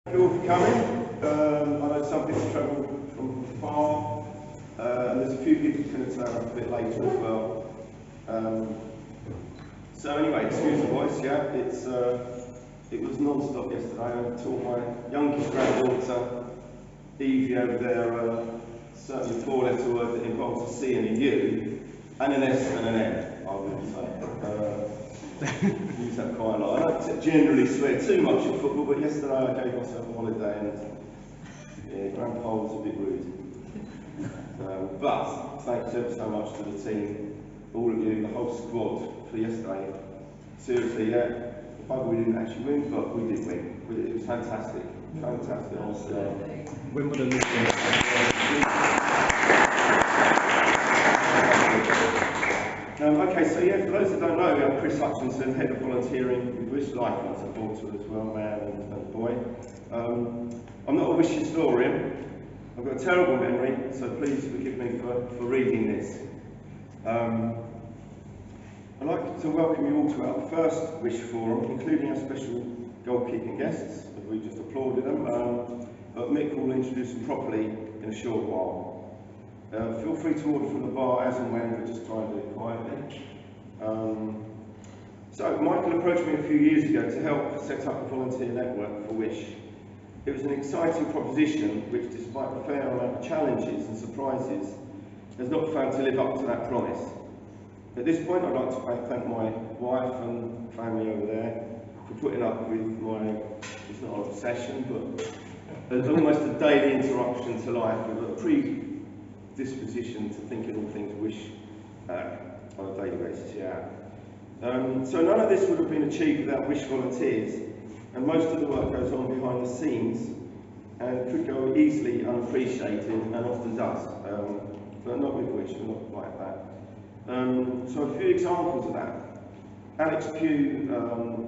Thank you all for coming. I know some people travel from far, and there's a few people who can turn up a bit later as well. So anyway, excuse the voice, yeah, it was non-stop yesterday. I taught my youngest granddaughter, Evie, over there, certainly a four-letter word that involves a C and a U, and an S and an M, I would say. Use that quite a lot. I don't generally swear too much at football, but yesterday I gave myself a holiday and yeah, Grandpa was a bit rude. But thanks ever so much to the team, all of you, the whole squad for yesterday. Seriously, yeah, we didn't actually win, but we did win. It was fantastic. Fantastic. Wimbledon. Okay, so yeah, for those that don't know, I'm Chris Hutchison, Head of Volunteering with WiSH Life, and I support to as well, man and boy. I'm not a WiSH historian. I've got a terrible memory, so please forgive me for reading this. I'd like to welcome you all to our first WiSH Forum, including our special goalkeeping guests, as we just applauded them, but Mick will introduce them properly in a short while. Feel free to order from the bar as and when, but just try and do it quietly. So Michael approached me a few years ago to help set up a volunteer network for WiSH. It was an exciting proposition which, despite a fair amount of challenges and surprises, has not failed to live up to that promise. At this point, I'd like to thank my wife and family over there for putting up with my, it's not an obsession, but almost a daily interruption to life with a predisposition to thinking all things WiSH on a daily basis, yeah. So none of this would have been achieved without WiSH volunteers, and most of the work goes on behind the scenes and could go easily unappreciated and often does, but not with WiSH, we're not like that. So a few examples of that. Alex Pugh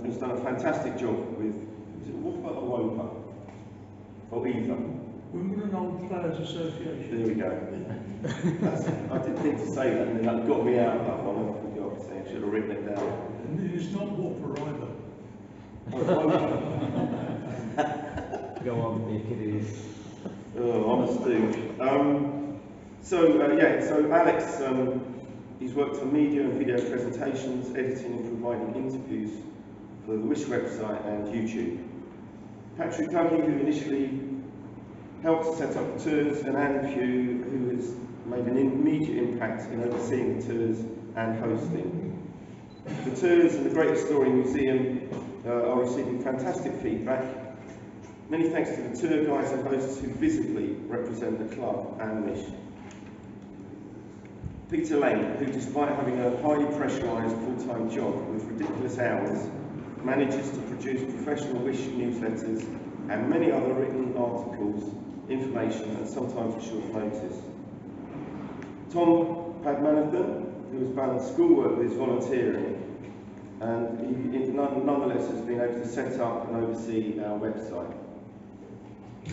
has done a fantastic job with, is it WOPA or WOPA? Or either? Wimbledon Old Players Association. There we go. I didn't think to say that, and then that got me out of that one. I forgot, so I should have written it down. And it's not WOPA either. Go on, be a kid. Oh, I'm a stooge. So Alex, he's worked on media and video presentations, editing and providing interviews for the WiSH website and YouTube. Patrick Cuggy, who initially helped set up the tours, and Anne Pugh, who has made an immediate impact in overseeing the tours and hosting. The tours and the Great Story Museum are receiving fantastic feedback. Many thanks to the tour guides and hosts who visibly represent the club and WiSH. Peter Lane, who despite having a highly pressurised full-time job with ridiculous hours, manages to produce professional WiSH newsletters and many other written articles, information, and sometimes at short notice. Tom Padmanathan, who has balanced schoolwork with his volunteering, and he nonetheless has been able to set up and oversee our website.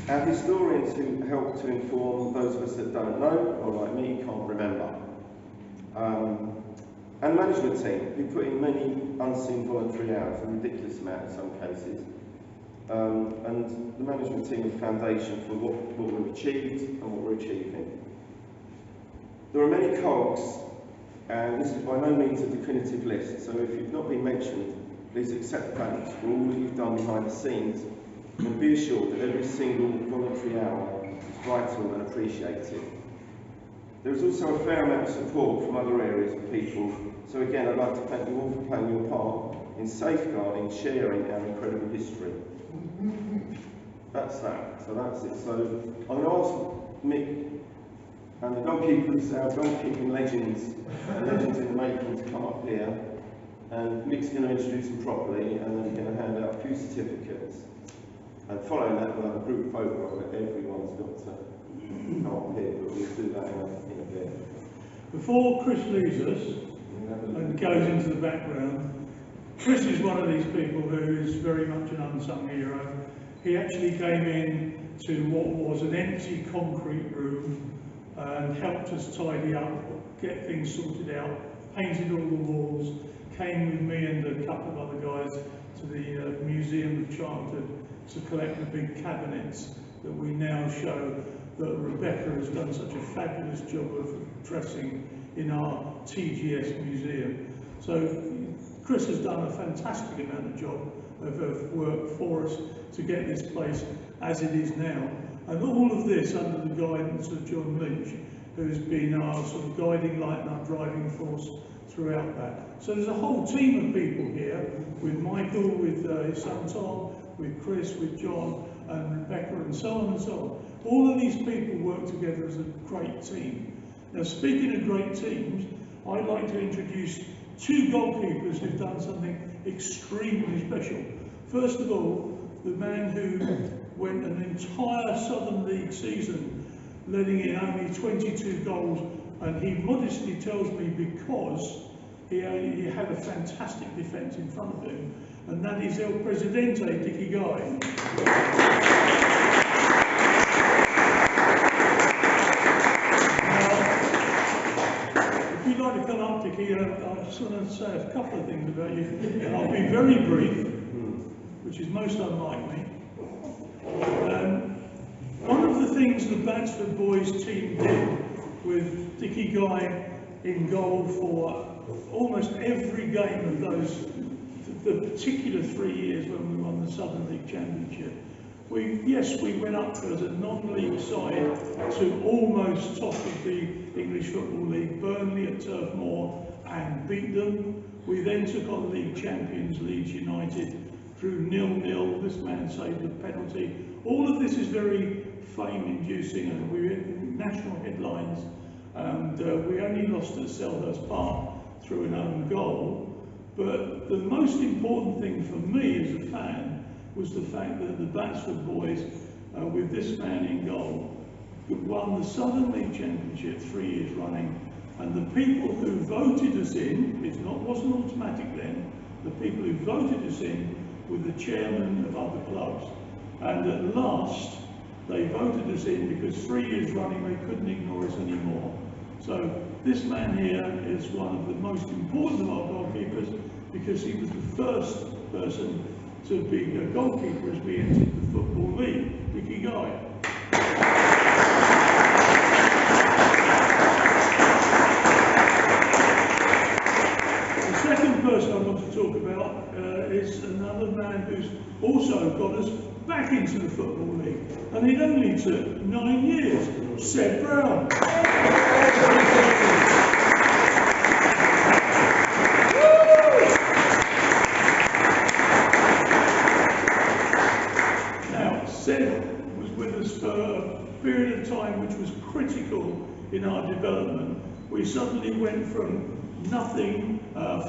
Our historians who help to inform those of us that don't know, or like me, can't remember. And management team, who put in many unseen voluntary hours, a ridiculous amount in some cases. And the management team is foundation for what we've achieved and what we're achieving. There are many cogs, and this is by no means a definitive list, so if you've not been mentioned, please accept thanks for all that you've done behind the scenes, and be assured that every single voluntary hour is vital and appreciated. There is also a fair amount of support from other areas of people, so again I'd like to thank you all for playing your part in safeguarding, sharing our incredible history. That's that, so that's it. So I'm going to ask Mick and the goalkeepers, our Goalkeeping Legends, legends in the making, to come up here, and Mick's going to introduce them properly, and then we're going to hand out a few certificates. And following that, we'll have a group photo where everyone's got to come up here, but we'll do that in a bit. Before Chris leaves us and goes into the background, Chris is one of these people who is very much an unsung hero. He actually came in to what was an empty concrete room and helped us tidy up, get things sorted out, painted all the walls, came with me and a couple of other guys to the Museum of Childhood to collect the big cabinets that we now show that Rebecca has done such a fabulous job of dressing in our TGS museum. So Chris has done a fantastic amount of job of work for us to get this place as it is now. And all of this under the guidance of John Lynch, who's been our sort of guiding light and our driving force throughout that. So there's a whole team of people here, with Michael, with his son Tom, with Chris, with John and Rebecca, and so on and so on. All of these people work together as a great team. Now, speaking of great teams, I'd like to introduce two goalkeepers who've done something extremely special. First of all, the man who went an entire Southern League season letting in only 22 goals, and he modestly tells me because he had a fantastic defence in front of him, and that is El Presidente, Dicky Guy. If you'd like to come up, Dicky, I just want to say a couple of things about you, and I'll be very brief, which is most unlike me. One of the things the Batsford boys team did with Dicky Guy in goal for almost every game of those, the particular 3 years when we won the Southern League Championship, we went up as a non-league side to almost top of the English Football League, Burnley at Turf Moor, and beat them. We then took on league champions Leeds United, drew 0-0, this man saved a penalty. All of this is very fame-inducing, and we're in national headlines, and we only lost at Selhurst Park through an own goal. But the most important thing for me as a fan was the fact that the Batsford boys, with this man in goal, won the Southern League Championship 3 years running, and the people who voted us in, wasn't automatic then, the people who voted us in were the chairman of other clubs. And at last, they voted us in because 3 years running they couldn't ignore us anymore. So this man here is one of the most important of our goalkeepers because he was the first person to be a goalkeeper as we entered the Football League, Dicky Guy. The second person I want to talk about is another man who's also got us back into the Football League, and it only took 9 years. Seb Brown. Now, Seb was with us for a period of time which was critical in our development. We suddenly went from nothing,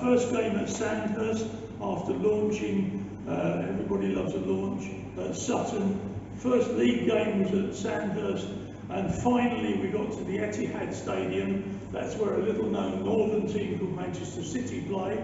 first game at Sandhurst after launching, everybody loves a launch, at Sutton. First league game was at Sandhurst, and finally we got to the Etihad Stadium. That's where a little known northern team called Manchester City play,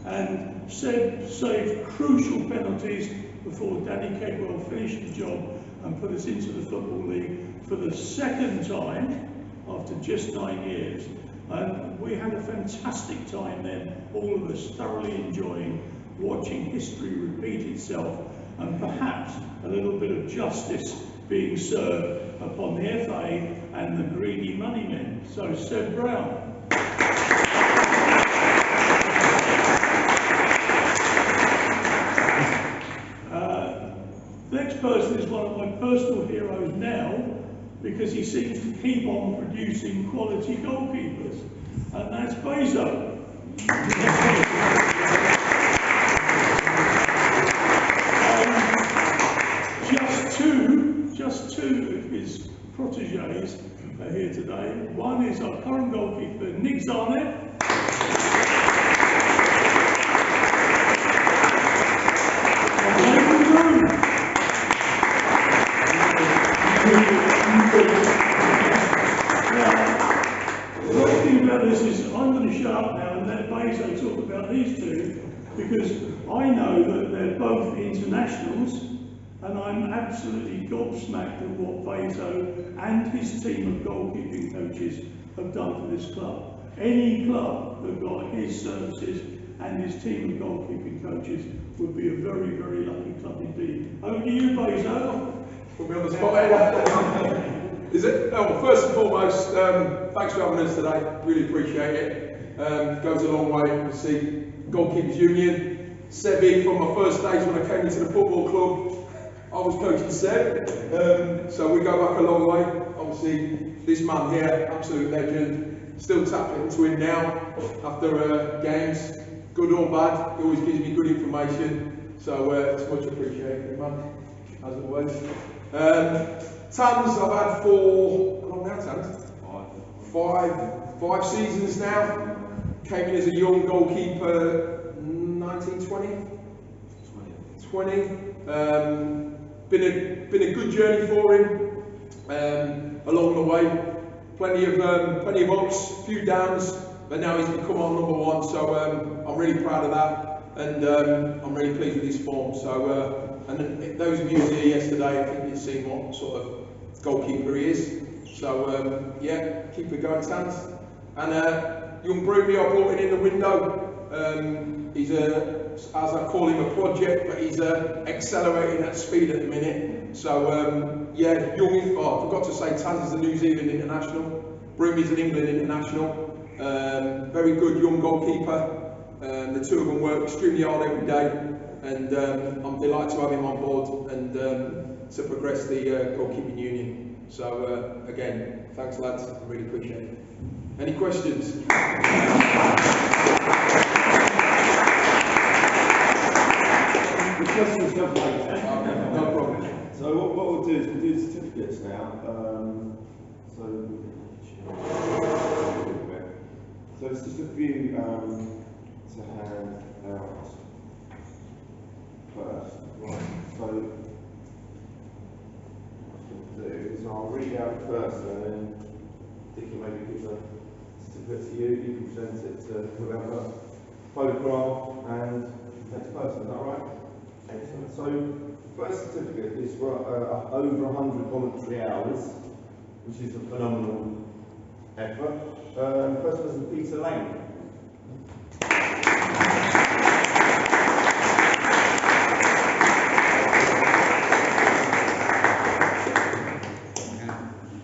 and Seb saved crucial penalties before Danny Kedwell finished the job and put us into the Football League for the second time after just 9 years. And we had a fantastic time then, all of us thoroughly enjoying watching history repeat itself, and perhaps a little bit of justice being served upon the FA and the greedy money men. So Seb Brown. The next person is one of my personal heroes now, because he seems to keep on producing quality goalkeepers, and that's Bayzo. Just two of his proteges are here today. One is our current goalkeeper, Nick Zarnett. The great thing about this is I'm going to shut up now and let Bayzo talk about these two, because I know that they're both internationals, and I'm absolutely gobsmacked at what Bayzo and his team of goalkeeping coaches have done for this club. Any club that got his services and his team of goalkeeping coaches would be a very, very lucky club indeed. Over to you, Bayzo. Put me on the spot here. Is it? Oh, first and foremost, thanks for having us today. Really appreciate it. Goes a long way to see Goalkeepers Union. Sebi, from my first days when I came into the football club, I was coaching Seb. So we go back a long way. Obviously, this man here, absolute legend. Still tapping into him now after games, good or bad. He always gives me good information. So it's much appreciated, man, as always. Tans, I've had for, how long now, Tans? Five seasons now. Came in as a young goalkeeper, 1920? 20. Been a good journey for him along the way. Plenty of ups, few downs, but now he's become our number one. So I'm really proud of that, and I'm really pleased with his form. So. And those of you who were here yesterday, I think you've seen what sort of goalkeeper he is. So yeah, keep it going, Tans. And young Broomy, I brought in the window. He's as I call him, a project, but he's accelerating at speed at the minute. So yeah, young. Oh, I forgot to say, Tans is a New Zealand international. Broomy's an England international. Very good young goalkeeper. The two of them work extremely hard every day. And I'm delighted to have him on board and to progress the Goalkeeping Union. So again, thanks lads, I really appreciate it. Any questions? Questions come later. No problem. So what we'll do is we'll do the certificates now. So it's just a few to hand out. First, right, so what I'll do is I'll read out first and then Dickie maybe gives a certificate to you, you can present it to whoever, photograph and next person, is that right? Excellent. So first certificate is for over 100 voluntary hours, which is a phenomenal effort. First person, Peter Lang.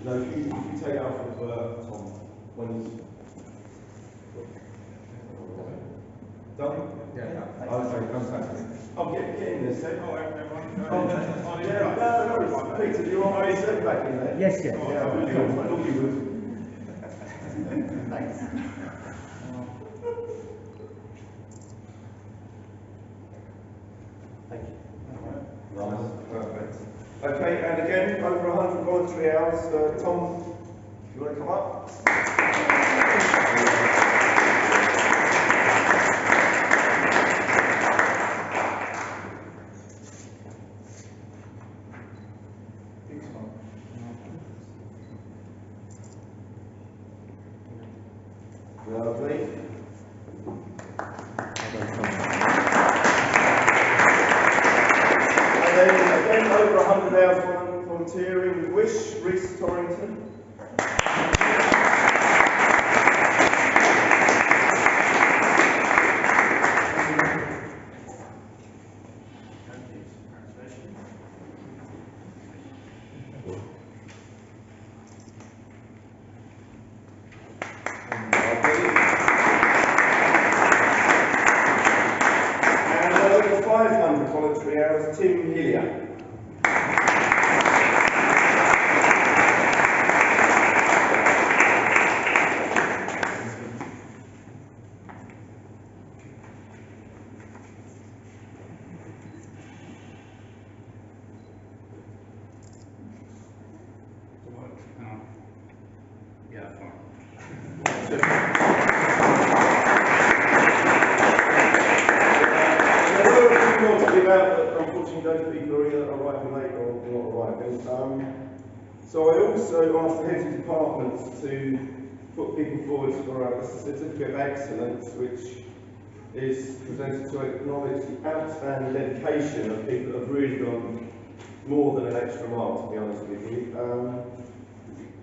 No, if you take it out of Tom, when he's done? Yeah. Okay, fantastic. I'll get in this then. Oh, everyone. Yeah, no, Peter, do you want me to sit back in there? Yes, yes. Yeah, I thought you would. Thanks. Thank you. Nice, perfect. Okay, and again, over 100 voluntary hours. Tom, if you want to come up. Lovely. And then again, over 100 hours volunteering with WiSH, Reese Torrington. And over 500 voluntary hours, Tim Hillier. Yeah, fine. Unfortunately, those people are either arriving late or not arriving. So I also asked the heads of departments to put people forward for a certificate of excellence, which is presented to acknowledge the outstanding dedication of people that have really gone more than an extra mile, to be honest with you.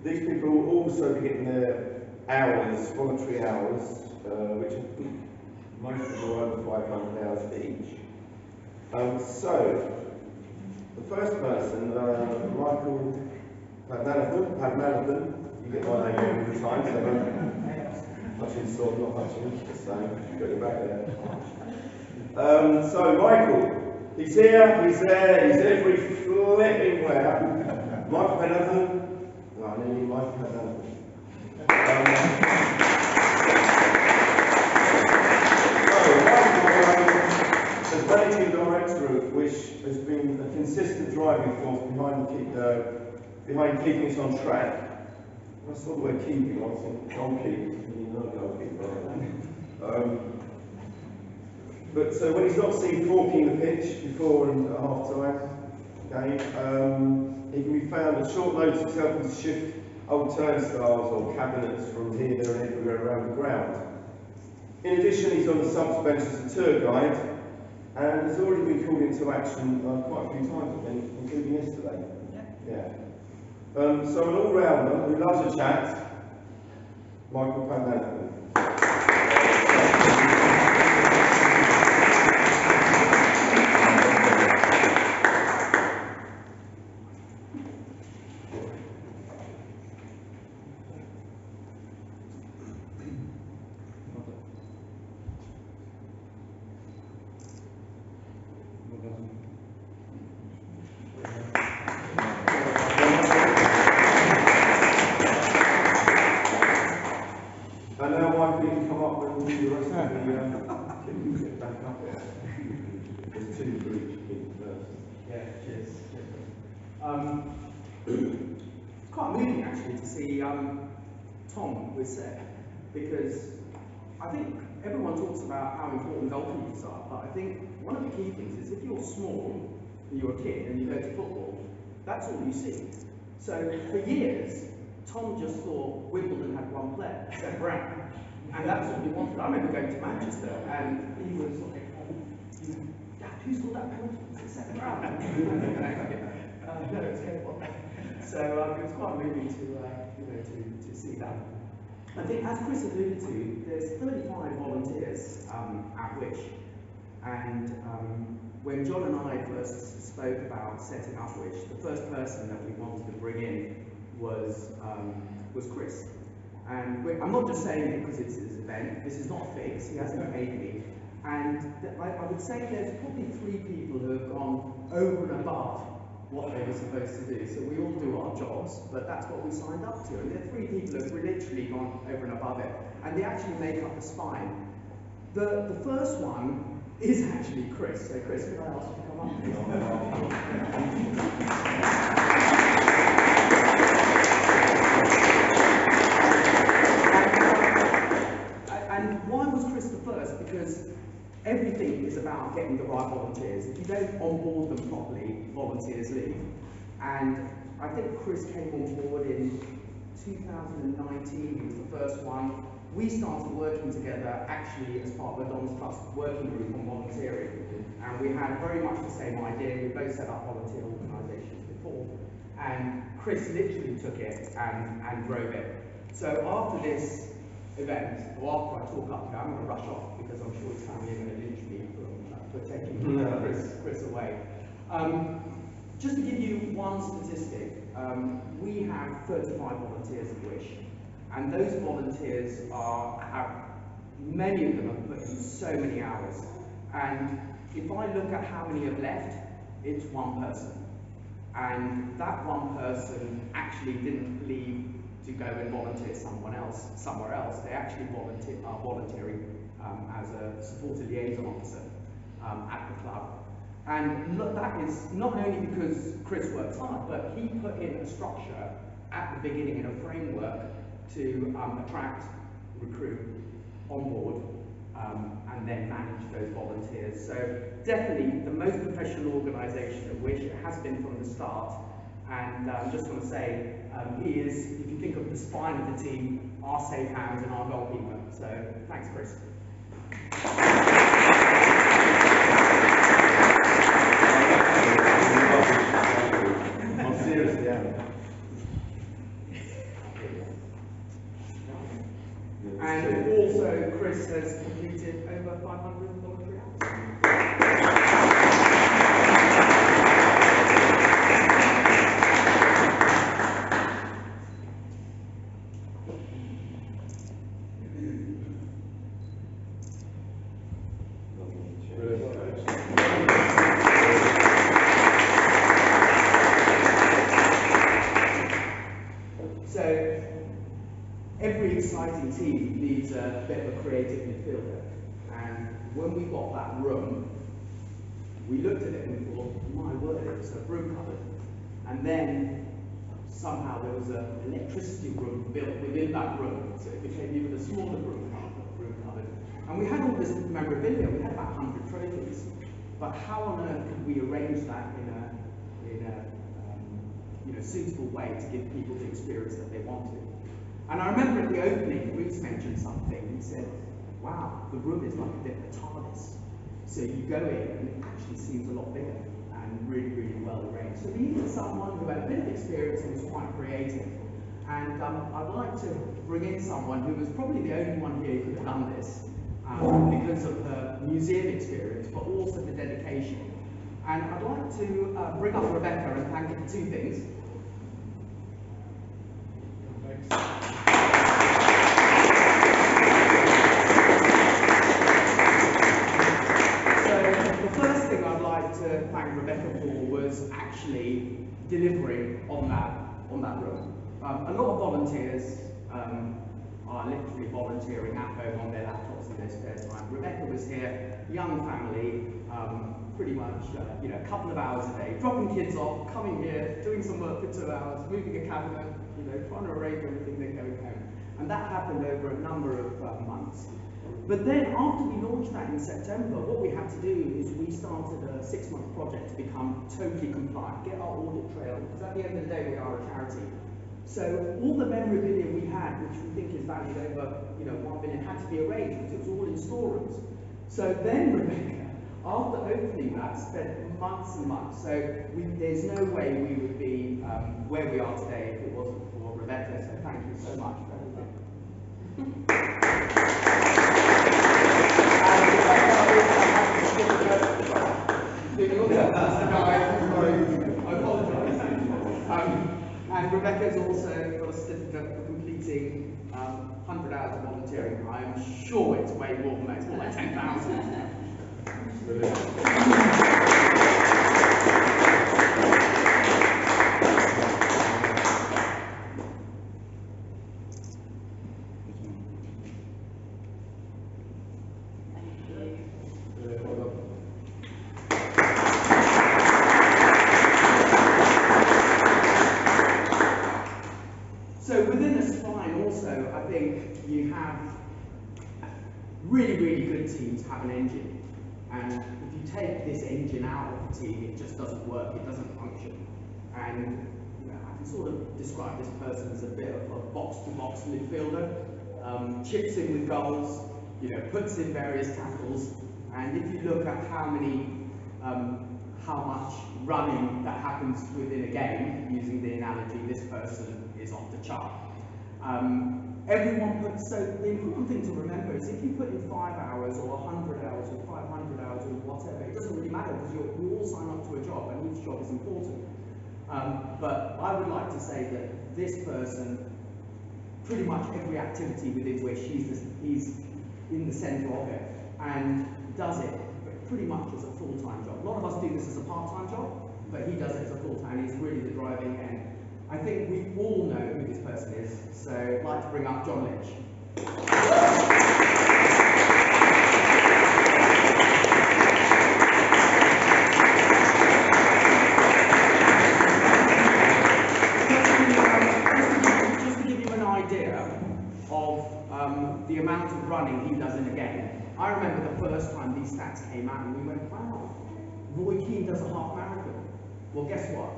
These people will also be getting their hours, voluntary hours, which most of them are over 500 hours each. So, the first person, Michael Padmanathan, you get my name all the time, so Hutchins, not Hutchins, so got your back there. So Michael, he's here, he's there, he's every flipping where. Michael Padmanathan, no, I need Michael Padmanathan. As managing director of WiSH has been a consistent driving force behind keeping us on track. I saw the word keeping, I was thinking goalkeepers, you know goalkeeper. But when he's not seen forking the pitch before and at half time game, he can be found at short notice helping to shift old turnstiles or cabinets from here, there and everywhere around the ground. In addition, he's on the subs bench as a tour guide and has already been called into action quite a few times, I think, including yesterday. Yeah. So an all-rounder who loves a chat, Michael Padmanathan. And now Michael, you can come up and do the rest of the get back up there. There's two for each kid first. Yeah, cheers. It's quite moving actually to see Tom with Seth, because I think everyone talks about how important goalkeepers are, but I think one of the key things is if you're small and you're a kid and you go to football, that's all you see. So for years, Tom just thought Wimbledon had one player, Seth Brown, and that's what he wanted. I remember going to Manchester and he was like, Dad, who scored that penalty? Is it Seth Brown? No, it's terrible. So it was quite moving to see that. I think, as Chris alluded to, there's 35 volunteers at WiSH, and when John and I first spoke about setting up WiSH, the first person that we wanted to bring in was Chris. And I'm not just saying it because it's his event. This is not a fix. He hasn't paid me. And I would say there's probably 3 people who have gone over and above what they were supposed to do. So we all do our jobs, but that's what we signed up to. And there are 3 people who have literally gone over and above it. And they actually make up the spine. The first one is actually Chris. So Chris, can I ask you to come up, please? And why was Chris the first? Because everything is about getting the right volunteers. If you don't onboard them properly, volunteers leave. And I think Chris came on board in 2019, he was the first one. We started working together actually as part of the Don's Trust working group on volunteering. And we had very much the same idea. We both set up volunteer organisations before. And Chris literally took it and drove it. So after this event, or after I talk up here, I'm going to rush off because I'm sure his family are going to lynch me for taking Chris away. Just to give you one statistic, we have 35 volunteers at WiSH, and those volunteers many of them have put in so many hours. And if I look at how many have left, it's 1 person. And that 1 person actually didn't leave to go and volunteer somewhere else. They actually are volunteering as a supporter liaison officer at the club. And look, that is not only because Chris works hard, but he put in a structure at the beginning and a framework to attract, recruit, onboard, and then manage those volunteers. So definitely the most professional organisation at WiSH. It has been from the start. And I just want to say, he is, if you think of the spine of the team, our safe hands and our goalkeeper. So thanks, Chris. I'm seriously out. And also, Chris has completed over 500 voluntary hours. So, every exciting team needs a bit of a creative midfielder. And when we got that room, we looked at it and we thought, my word, it was a broom cupboard. And then somehow there was an electricity room built within that room, so it became even a smaller room cupboard. And we had all this memorabilia, we had about 100 trophies. But how on earth could we arrange that in a suitable way to give people the experience that they wanted? And I remember at the opening, Reese mentioned something. He said, wow, the room is like a bit of a TARDIS. So you go in and it actually seems a lot bigger and really, really well arranged. So we needed someone who had a bit of experience and was quite creative. And I'd like to bring in someone who was probably the only one here who could have done this because of her museum experience, but also the dedication. And I'd like to bring up Rebecca and thank her for two things. Thank Rebecca for was actually delivering on that room. A lot of volunteers are literally volunteering at home on their laptops in their spare time. Rebecca was here, young family, pretty much a couple of hours a day, dropping kids off, coming here, doing some work for 2 hours, moving a cabinet, trying to arrange everything, then going home. And that happened over a number of months. But then after we launched that in September, what we had to do is we started a 6-month project to become totally compliant, get our audit trail, because at the end of the day we are a charity. So all the memorabilia we had, which we think is valued over $1 million, had to be arranged because it was all in storerooms. So then Rebecca, after opening that, spent months and months. So there's no way we would be where we are today if it wasn't for Rebecca. So thank you so much for everything. I apologise. And Rebecca's also got a certificate for completing 100 hours of volunteering. I'm sure it's way more than that. It's more like 10,000. Really good teams have an engine, and if you take this engine out of the team, it just doesn't work, it doesn't function. And I can sort of describe this person as a bit of a box-to-box midfielder, chips in with goals, puts in various tackles, and if you look at how much running that happens within a game, using the analogy, this person is off the chart. Everyone puts, so the important thing to remember is if you put in 5 hours or 100 hours or 500 hours or whatever, it doesn't really matter because you all sign up to a job and each job is important. But I would like to say that this person, pretty much every activity within WiSH, he's in the centre of it and does it pretty much as a full-time job. A lot of us do this as a part-time job, but he does it as a full-time, he's really the driving end. I think we all know who this person is, so I'd like to bring up John Lynch. Just to give you an idea of the amount of running he does in a game. I remember the first time these stats came out and we went, wow, Roy Keane does a half marathon. Well, guess what?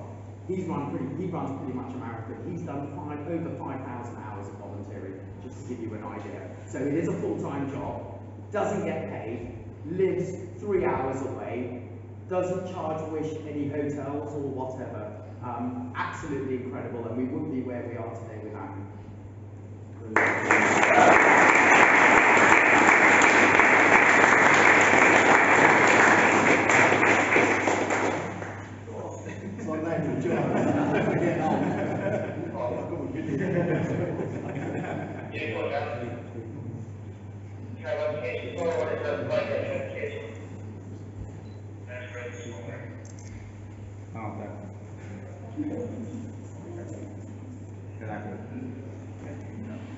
He runs pretty much a marathon. He's done over 5,000 hours of volunteering, just to give you an idea. So it is a full-time job, doesn't get paid, lives 3 hours away, doesn't charge WiSH any hotels or whatever. Absolutely incredible, and we wouldn't be where we are today without him.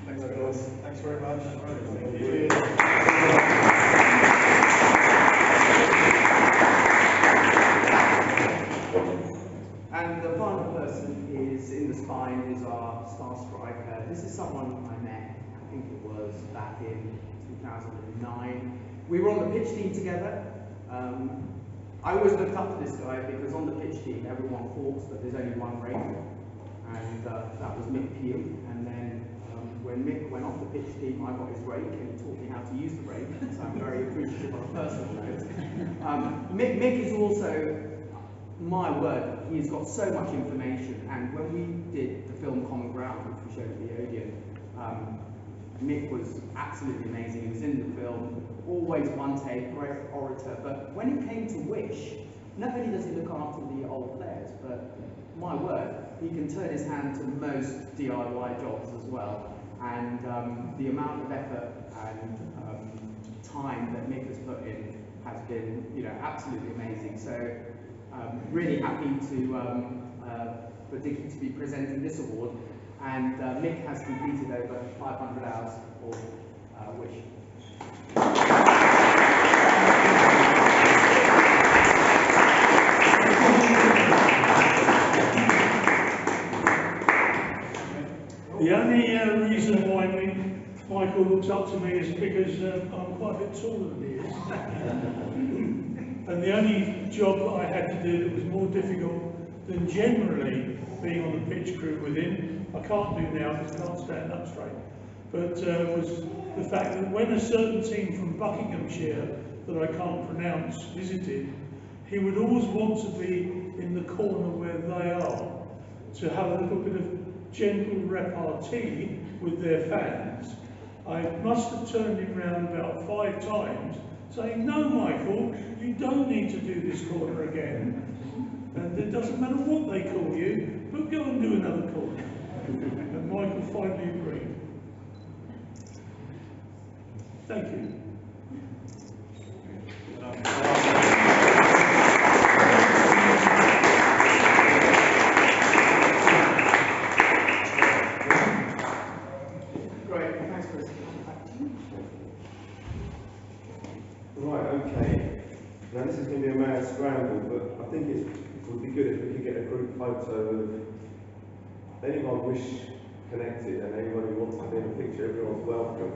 Thanks, guys. Thanks very much. Thank you. And the final person is in the spine is our star striker. This is someone I met, I think it was back in 2009. We were on the pitch team together. I always looked up to this guy because on the pitch team everyone thought that there's only one rake, and that was Mick Pugh. And then when Mick went off the pitch team, I got his rake and he taught me how to use the rake, so I'm very appreciative on a personal note. Mick is also, my word, he's got so much information, and when we did the film Common Ground, which we showed at the Odeon, Mick was absolutely amazing. He was in the film, always one take, great orator, but when it came to WiSH, not only does he look after the old players, but my word, he can turn his hand to most DIY jobs as well. And the amount of effort and time that Mick has put in has been, absolutely amazing. So really happy for Dickie to be presenting this award. And Mick has completed over 500 hours of WiSH. The only reason why Michael looks up to me is because I'm quite a bit taller than he is. And the only job that I had to do that was more difficult than generally being on the pitch crew with him, I can't do now because I can't stand up straight, but was the fact that when a certain team from Buckinghamshire that I can't pronounce visited, he would always want to be in the corner where they are, to have a little bit of gentle repartee with their fans. I must have turned him round about 5 times, saying, "No, Michael, you don't need to do this corner again. And it doesn't matter what they call you, but go and do another corner." And Michael finally agreed. Thank you. Great, thanks, Chris. Right, okay. Now this is going to be a mad scramble, but I think it would be good if we could get a group photo of anyone WiSH connected and anyone who wants to be in a picture. Everyone's welcome.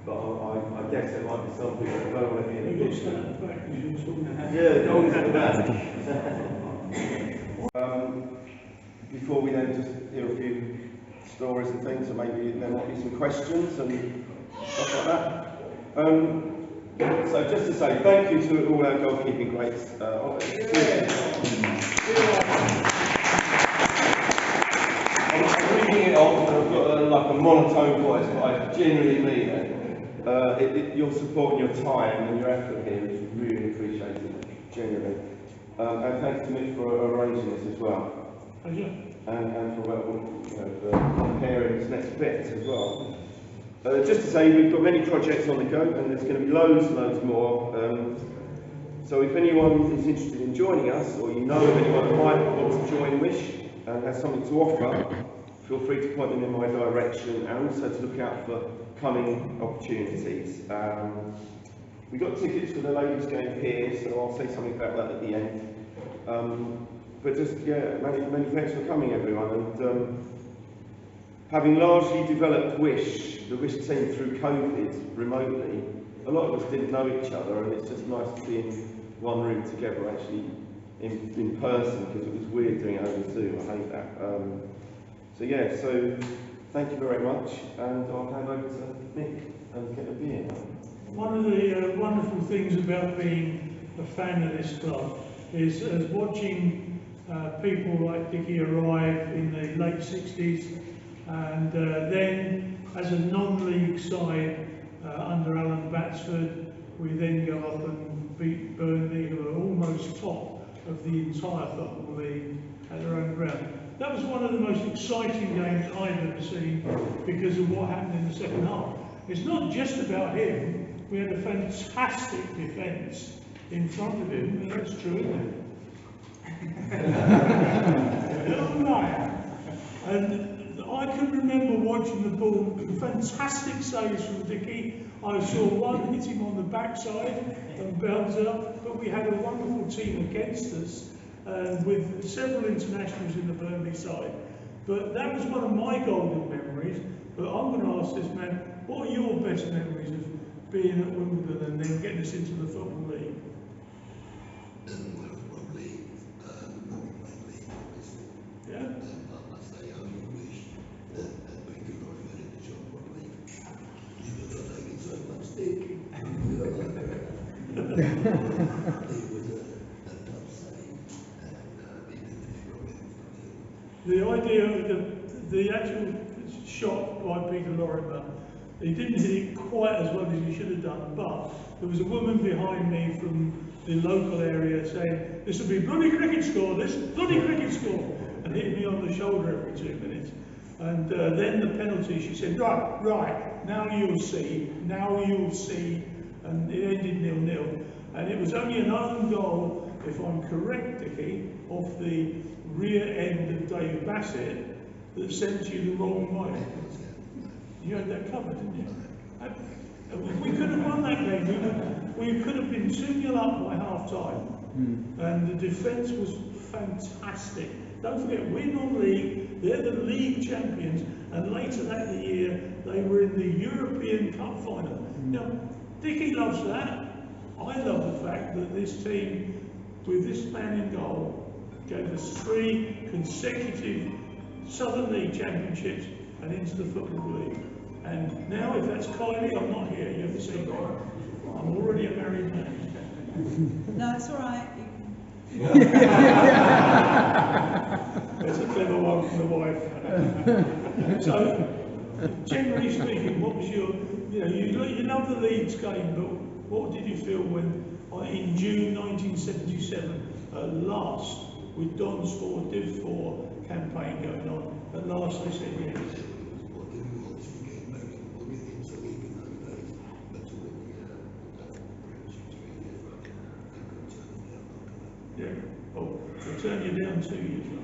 But I guess there might be some people that don't want to be in a You've got to picture. stand at the back because you're talking about. Yeah, always at the back. Before we then just hear a few stories and things, and maybe there might be some questions and stuff like that. So just to say thank you to all our goalkeeping greats. I'm reading it off, and I've got like a monotone voice, but I genuinely mean it. Your support and your time and your effort here is really appreciated, genuinely. And thanks to Mick for arranging this as well. Pleasure. And for preparing this next bit as well. Just to say, we've got many projects on the go, and there's going to be loads more. So if anyone is interested in joining us, or you know of anyone that might want to join WiSH and has something to offer, feel free to point them in my direction, and also to look out for coming opportunities. We've got tickets for the ladies game here, so I'll say something about that at the end. But just, yeah, many thanks for coming, everyone. And having largely developed WiSH, the WiSH team through COVID remotely, a lot of us didn't know each other, and it's just nice to be in one room together, actually in person, because it was weird doing it over Zoom. I hate that. So yeah, so thank you very much, and I'll hand over to Nick and get a beer. One of the wonderful things about being a fan of this club is watching people like Dickie arrive in the late 60s, and then as a non-league side under Alan Batsford, we then go up and beat Burnley, who are almost top of the entire football league at their own ground. That was one of the most exciting games I've ever seen because of what happened in the second half. It's not just about him. We had a fantastic defence in front of him, and that's true, isn't it? And I can remember watching the ball, fantastic saves from Dickie. I saw one hit him on the backside and bounce up, but we had a wonderful team against us with several internationals in the Burnley side. But that was one of my golden memories. But I'm going to ask this man, what are your best memories of being at Wimbledon and then getting us into the Football League? Yeah? I say I only wish that we could have finished the job properly. You would have taken so much stick. It was a tough save, and he didn't finish The idea of the actual shot by Peter Lorimer, he didn't hit it quite as well as he should have done, but there was a woman behind me from the local area saying, "This will be bloody cricket score, this bloody cricket score," and hit me on the shoulder every 2 minutes. And then the penalty, she said, right, now you'll see, and it ended 0-0. And it was only an own goal, if I'm correct, Dickie, off the rear end of Dave Bassett that sent you the wrong way. You had that covered, didn't you? We could have won that game. We could have been 2-0 up by half time. And the defence was fantastic. Don't forget, we're non-league, they're the league champions, and later that year they were in the European Cup final. Now, Dickie loves that. I love the fact that this team, with this man in goal, gave us 3 consecutive Southern League championships and into the Football League. And now, if that's Kylie, I'm not here. You have to see me. I'm already a married man. No, it's all right. That's a clever one from the wife. So, generally speaking, what was your, you love the Leeds game, but what did you feel when, in June 1977, last, with Don's 4 Div 4 campaign going on, at last they said yes? Yeah. Oh, they turned you down 2 years ago.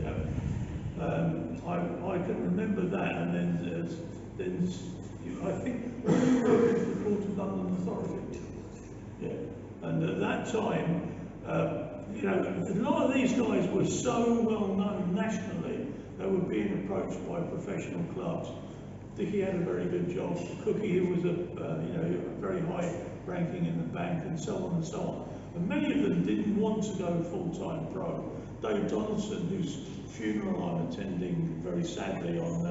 Yeah. I can remember that, and then I think you were with the Port of London Authority. Yeah. And at that time, a lot of these guys were so well known nationally, they were being approached by professional clubs. Dickie had a very good job. Cookie, who was a very high ranking in the bank, and so on and so on. And many of them didn't want to go full-time pro. Dave Donaldson, whose funeral I'm attending very sadly on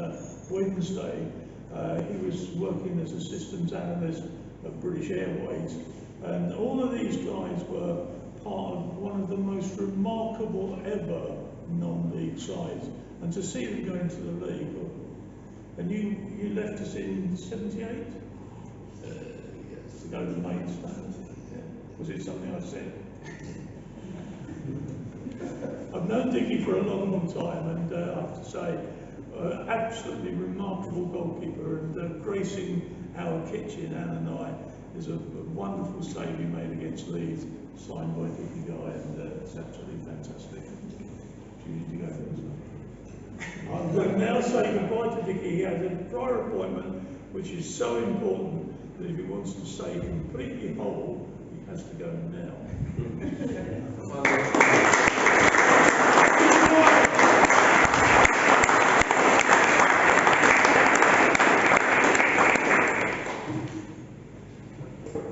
Wednesday, he was working as a systems analyst at British Airways. And all of these guys were part of one of the most remarkable ever non-league sides. And to see them go into the league, and you left us in 78? To go to the main stand. Yeah. Was it something I said? I've known Dickie for a long, long time, and I have to say, absolutely remarkable goalkeeper, and gracing our kitchen, Anne and I, is a wonderful save he made against Leeds, signed by Dickie Guy, and it's absolutely fantastic. Do you need to go for this? I'm going to now say goodbye to Dickie. He has a prior appointment, which is so important that if he wants to stay completely whole, he has to go now.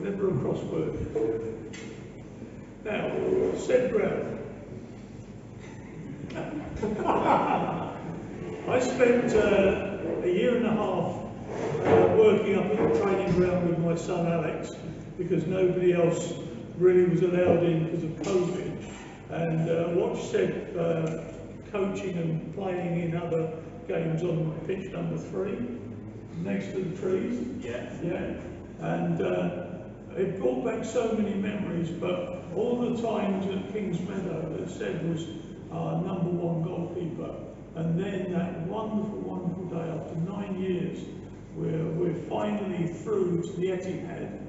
Never a crossword. Now, Sed Brown. I spent a year and a half working up at the training ground with my son Alex, because nobody else really was allowed in because of COVID, and watched Seb coaching and playing in other games on pitch number 3, next to the trees. Yeah. And it brought back so many memories, but all the times at King's Meadow that Seb was our #1 goalkeeper. And then that wonderful, wonderful day after 9 years, we're finally through to the Etihad,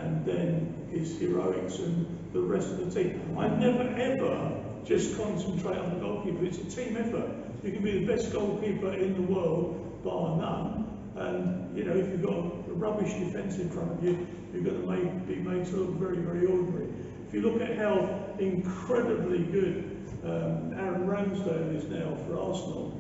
and then his heroics and the rest of the team. I never ever just concentrate on the goalkeeper. It's a team effort. You can be the best goalkeeper in the world, bar none, and you know, if you've got a rubbish defence in front of you, you're going to be made to look very, very ordinary. If you look at how incredibly good Aaron Ramsdale is now for Arsenal,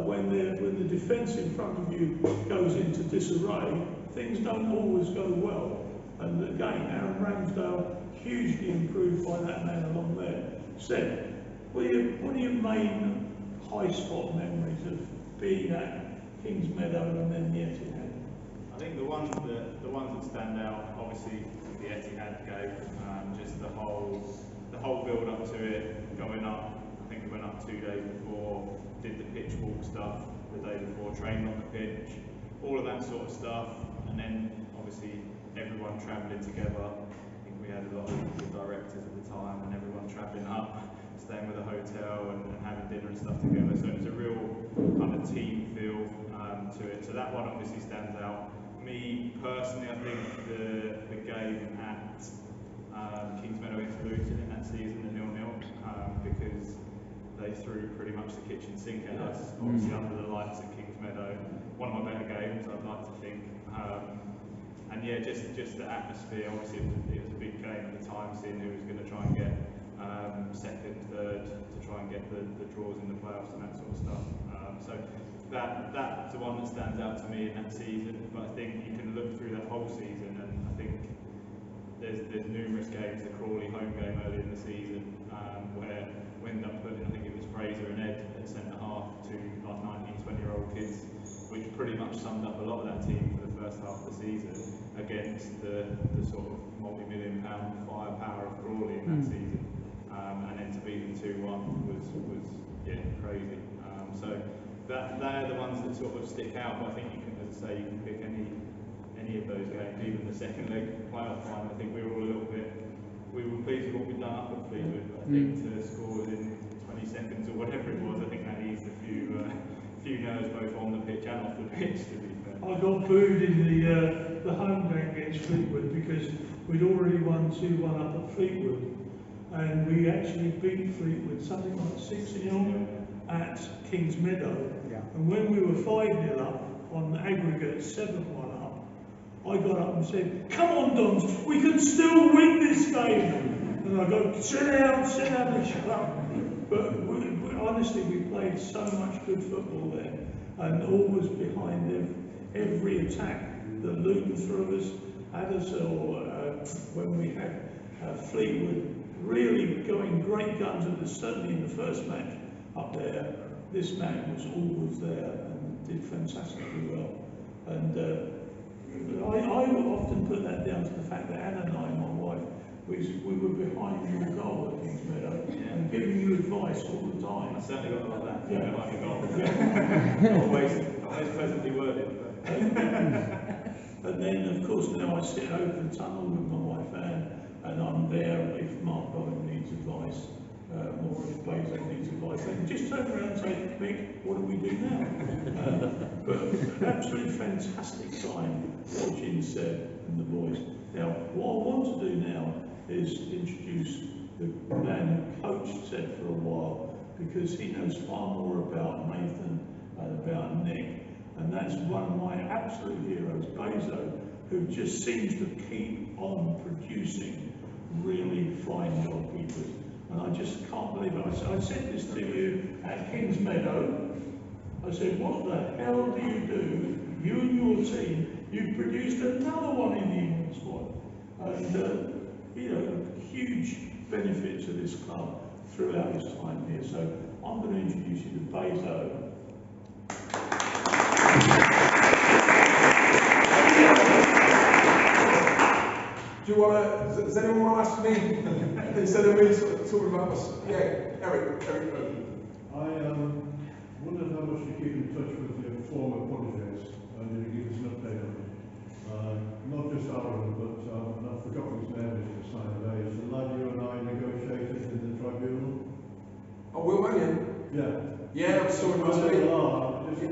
when the defence in front of you goes into disarray, things don't always go well. And again, Aaron Ramsdale hugely improved by that man along there. Seb, what are your main high spot memories of being at Kings Meadow and then the Etihad? I think the ones that stand out, obviously the Etihad game, just the whole build up to it, going up. I think we went up 2 days before, did the pitch walk stuff the day before, trained on the pitch, all of that sort of stuff, and then obviously everyone travelling together. I think we had a lot of the directors at the time, and everyone travelling up, staying with a hotel and having dinner and stuff together. So it was a real kind of team feel to it. So that one obviously stands out. Me personally, I think the game at Kings Meadow against Luton in that season, the 0-0, because they threw pretty much the kitchen sink at us, obviously under the lights at Kings Meadow. One of my better games, I'd like to think. And yeah, just the atmosphere. Obviously, it was a big game at the time, seeing who was going to try and get second, third, to try and get the draws in the playoffs and that sort of stuff. So that's the one that stands out to me in that season. But I think you can look through that whole season, and I think there's numerous games. The Crawley home game early in the season, where we ended up putting, I think it was Fraser and Ed at centre half, two like 19, 20-year-old kids, which pretty much summed up a lot of that team for the first half of the season against the sort of multi-million-pound firepower of Crawley in that season. And then to beat them 2-1 was yeah, crazy. So they're the ones that sort of stick out. But I think you can, as I say, you can pick any of those games. Even the second leg playoff final, I think we were all a little bit. We were pleased with what we'd done up at Fleetwood. But I think to score within 20 seconds or whatever it was, I think that eased a few nerves both on the pitch and off the pitch. To be fair, I got booed in the home game against Fleetwood because we'd already won 2-1 up at Fleetwood. And we actually beat Fleetwood something like 6-0 at Kings Meadow. Yeah. And when we were 5-0 up on the aggregate 7-1 up, I got up and said, "Come on, Dons, we can still win this game." And I go, sit down and shut up. But honestly, we played so much good football there, and always behind every attack that Luton threw us, had us, or when we had Fleetwood really going great guns at us, certainly in the first match up there. This man was always there and did fantastically well. And I would often put that down to the fact that Anna and I, my wife, we were behind your goal at Kings Meadow and giving you advice all the time. I certainly got like that. Yeah. Like a goal. always pleasantly worded. But. And then, of course, now I sit over the tunnel with my wife Anne, and I'm there if Mark Bowen needs advice, or if Bayzo needs advice. They can just turn around and say, "Mick, what do we do now?" But absolutely fantastic time watching Seb and the boys. Now, what I want to do now is introduce the man who coached Seb for a while, because he knows far more about Nathan and about Nick. And that's one of my absolute heroes, Bayzo, who just seems to keep on producing really fine goalkeepers. And I just can't believe it. I said this to you at Kings Meadow. I said, what the hell do you do? You and your team, you produced another one in the England squad. And, you know, a huge benefit to this club throughout his time here. So I'm going to introduce you to Bayzo. Do you want to, does anyone want to ask me, instead of me talking about us? Yeah, Eric. I wondered how much you keep in touch with your former proteges, and did you give us an update on it? Not just Aaron, but I've forgotten his name at the sign of age. The lad you and I negotiated in the tribunal. Oh, Will Mannion? Yeah. Yeah, I saw him last week.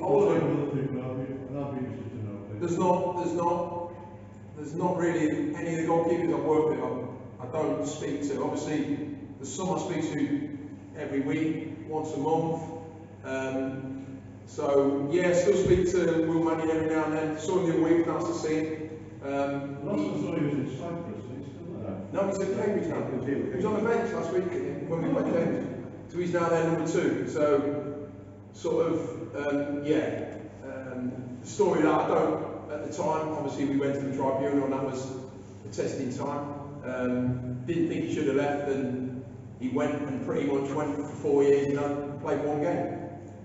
All of them. Other people, I'd be interested to know. There's not really any of the goalkeepers I've worked with I don't speak to. Obviously, there's some I speak to every week, once a month. So yeah, still speak to Will Mannion every now and then. Saw him the other week, nice to see him. Last I saw he was in Cyprus, he's still there. No, he's at Cambridge now. He was on the bench last week when we played Cambridge. So he's now their number 2. So sort of the story that I don't at the time. Obviously, we went to the tribunal and that was the testing time. Didn't think he should have left, and he went and pretty much went for 4 years and played 1 game.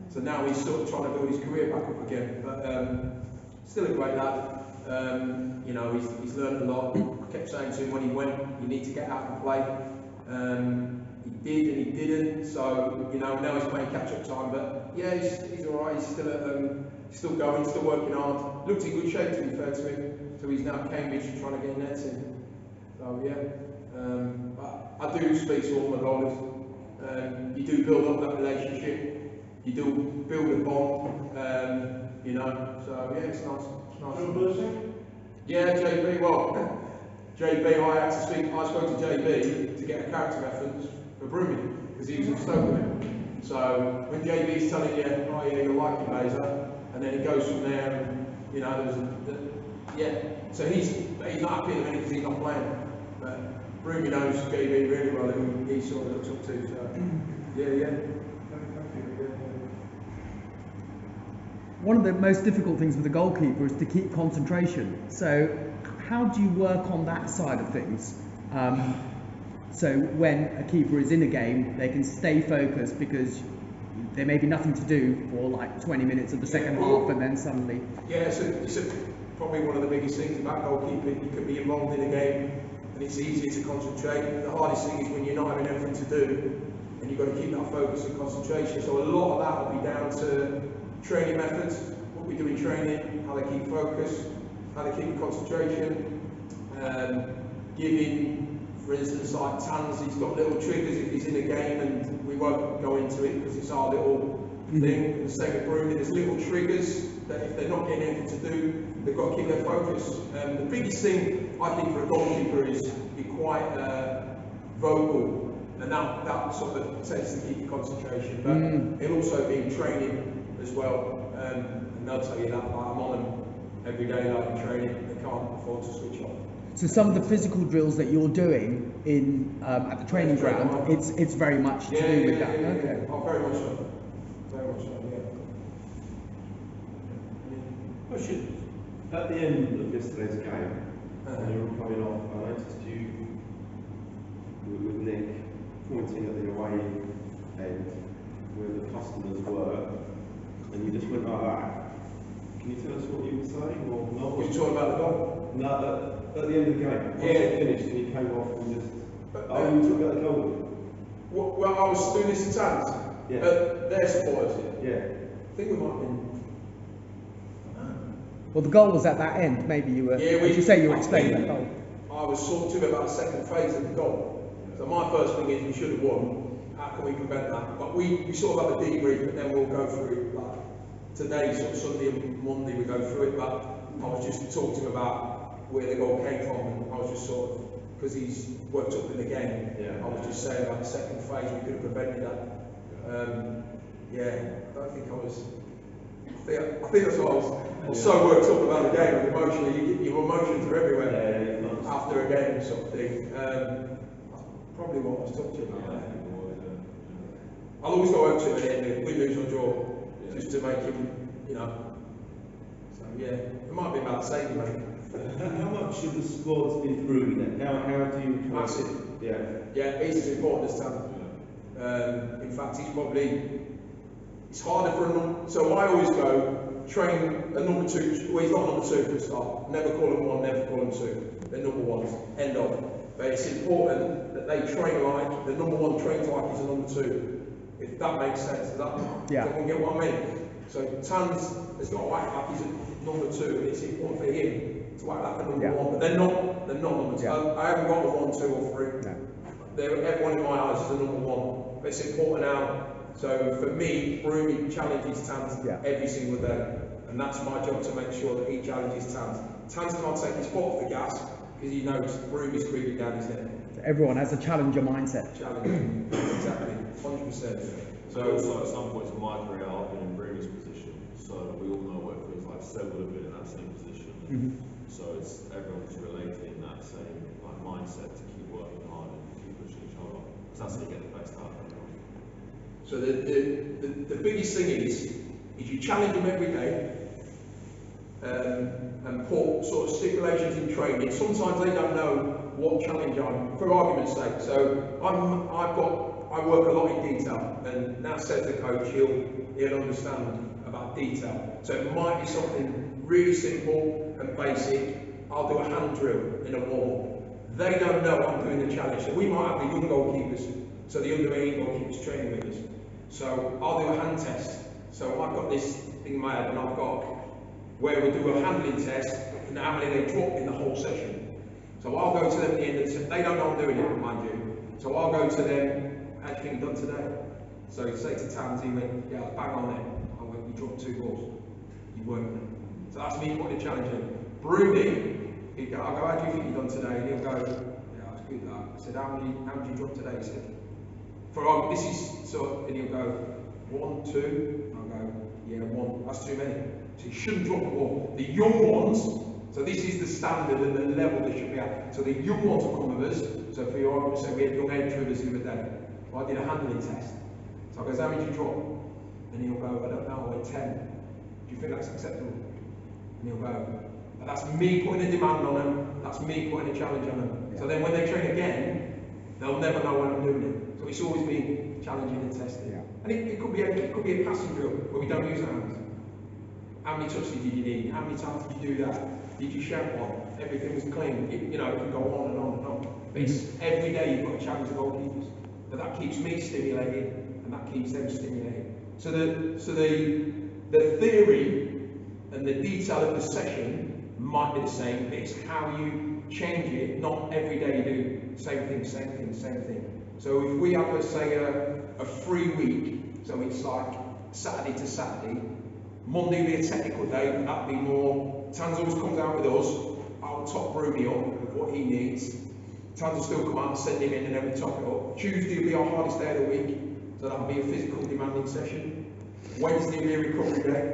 So now he's sort of trying to build his career back up again. But still a great lad. You know, he's learned a lot. I kept saying to him when he went, you need to get out and play. He did and he didn't. So you know, now he's playing catch-up time. But yeah, he's all right. He's still going, still working hard. Looked in good shape, to be fair to him. So he's now at Cambridge trying to get nets in. So yeah, I do speak to all my goalies. You do build up that relationship. You do build a bond. You know. So yeah, it's nice. Yeah, JB. Well, JB. I spoke to JB to get a character reference for Broomy because he was in Stoke with him. So when JB's telling you, oh yeah, you're liking Bayzo, and then it goes from there, and you know, So he's not happy at the minute because he's not playing. But Broomy knows JB really well, who he sort of looks up to. So yeah. One of the most difficult things with a goalkeeper is to keep concentration. So how do you work on that side of things? So when a keeper is in a game, they can stay focused because there may be nothing to do for like 20 minutes of the second half, and then suddenly... Yeah, it's probably one of the biggest things about goalkeeping. You can be involved in a game and it's easier to concentrate. The hardest thing is when you're not having anything to do and you've got to keep that focus and concentration. So a lot of that will be down to training methods, what we do in training, how they keep focus, how they keep concentration, giving, for instance, like Tans, he's got little triggers if he's in a game, and we won't go into it because it's our little thing. And the same with Bruni, there's little triggers that if they're not getting anything to do, they've got to keep their focus. The biggest thing I think for a goalkeeper is be quite vocal, and that sort of tends to keep your concentration. But it'll also be training as well, and they'll tell you that. Like, I'm on them every day, like in training. They can't afford to switch off. So some of the physical drills that you're doing in at the training ground, it's very much to do with that. Okay. Oh, very much so. Very much so. Yeah. Question. At the end of yesterday's game, when you were coming off, I noticed you with Nick pointing at the away end where the customers were, and you just went like that. Can you tell us what you were saying, or not? Was you talking about the goal? No, at the end of the game. Once it finished, and you came off and just. You took out the goal. Well, I was doing this to Tans. Yeah. Their supporters. Yeah. I think we might have been. Well, the goal was at that end. Maybe you were. Yeah, as you say, you were explaining that goal. I was talking to him about the second phase of the goal. So my first thing is we should have won. How can we prevent that? But we sort of have a debrief, and then we'll go through like today, sort of Sunday and Monday we go through it. But I was just talking to him about where the goal came from, and I was just sort of, because he's worked up in the game. Yeah. I was just saying about the second phase we could have prevented that. I don't think I was. I think that's what I was so worked up about the game, and emotionally, your emotions are everywhere after a game, sort of thing. Probably what I was talking about. I'll always go over to him at the end, win, lose or draw, just to make him, you know. So yeah, it might be about the same, mate. How much of the squad's been through then? How do you? Massive. Yeah, he's as important as Tam. In fact, he's probably. It's harder for a number. So I always go train a number two. Well, he's not number two for a start. Never call him one. Never call him two. They're number ones. End of. But it's important that they train like the number one trains like he's a number two. If that makes sense, does everyone get what I mean? So Tans has got to act like he's a number two, and it's important for him to act like a number one. But they're not number two. I haven't got a 1, 2 or 3. No. Everyone in my eyes is a number one. But it's important now. So for me, Bruni challenges Tans every single day, and that's my job to make sure that he challenges Tans. Tans can't take his foot off the gas because he knows Bruni's breathing down his neck. So everyone has a challenger mindset. Challenging, exactly, 100%. So also at some points in my career, I've been in Bruno's position, so we all know what it feels like. So would have been in that same position. So it's everyone's relating that same like mindset to keep working hard and keep pushing each other. Because that's how you get the best out of everyone. So the biggest thing is you challenge them every day and put sort of stipulations in training. Sometimes they don't know what challenge I'm, for argument's sake. So I work a lot in detail, and now says the coach, he'll understand about detail. So it might be something really simple and basic. I'll do a hand drill in a warm-up. They don't know I'm doing the challenge. So we might have the young goalkeepers, so the under 18 goalkeepers training with us. So I'll do a hand test. So I've got this thing in my head, and I've got where we do a handling test and how many they drop in the whole session. So I'll go to them at the end of the session. They don't know I'm doing it, mind you. So I'll go to them, how do you think you've done today? So you say to Tansy, yeah, bang on there. I went, you dropped 2 balls. You weren't there. So that's me putting a challenge in. Bruni, I'll go, how do you think you've done today? And he'll go, yeah, that's good that. I said, how did you drop today? He said, this is so, and he'll go, 1, 2. I'll go, yeah, 1. That's too many. So you shouldn't drop the ball. The young ones, so this is the standard and the level they should be at. So the young ones will come with us. So for your argument, say we had young age drivers the other day. So I did a handling test. So I goes, how many did you drop? And he'll go, I don't know, I went 10. Do you think that's acceptable? And he'll go, but that's me putting a demand on them. That's me putting a challenge on them. Yeah. So then when they train again, they'll never know when I'm doing it. So it's always me challenging and testing. Yeah. And it could be a passing drill where we don't use our hands. How many touches did you need? How many times did you do that? Did you shout one? Everything was clean. It can go on and on and on. But it's every day you've got to challenge the goalkeepers. But that keeps me stimulated, and that keeps them stimulated. So the theory and the detail of the session might be the same, but it's how you change it. Not every day you do same thing. So if we have, let's say, a free week, so it's like Saturday to Saturday, Monday will be a technical day, but that'll be more. Tans always comes out with us. I'll top Bruni up with what he needs. Tans will still come out and send him in, and then we top it up. Tuesday will be our hardest day of the week, so that'll be a physical demanding session. Wednesday will be a recovery day.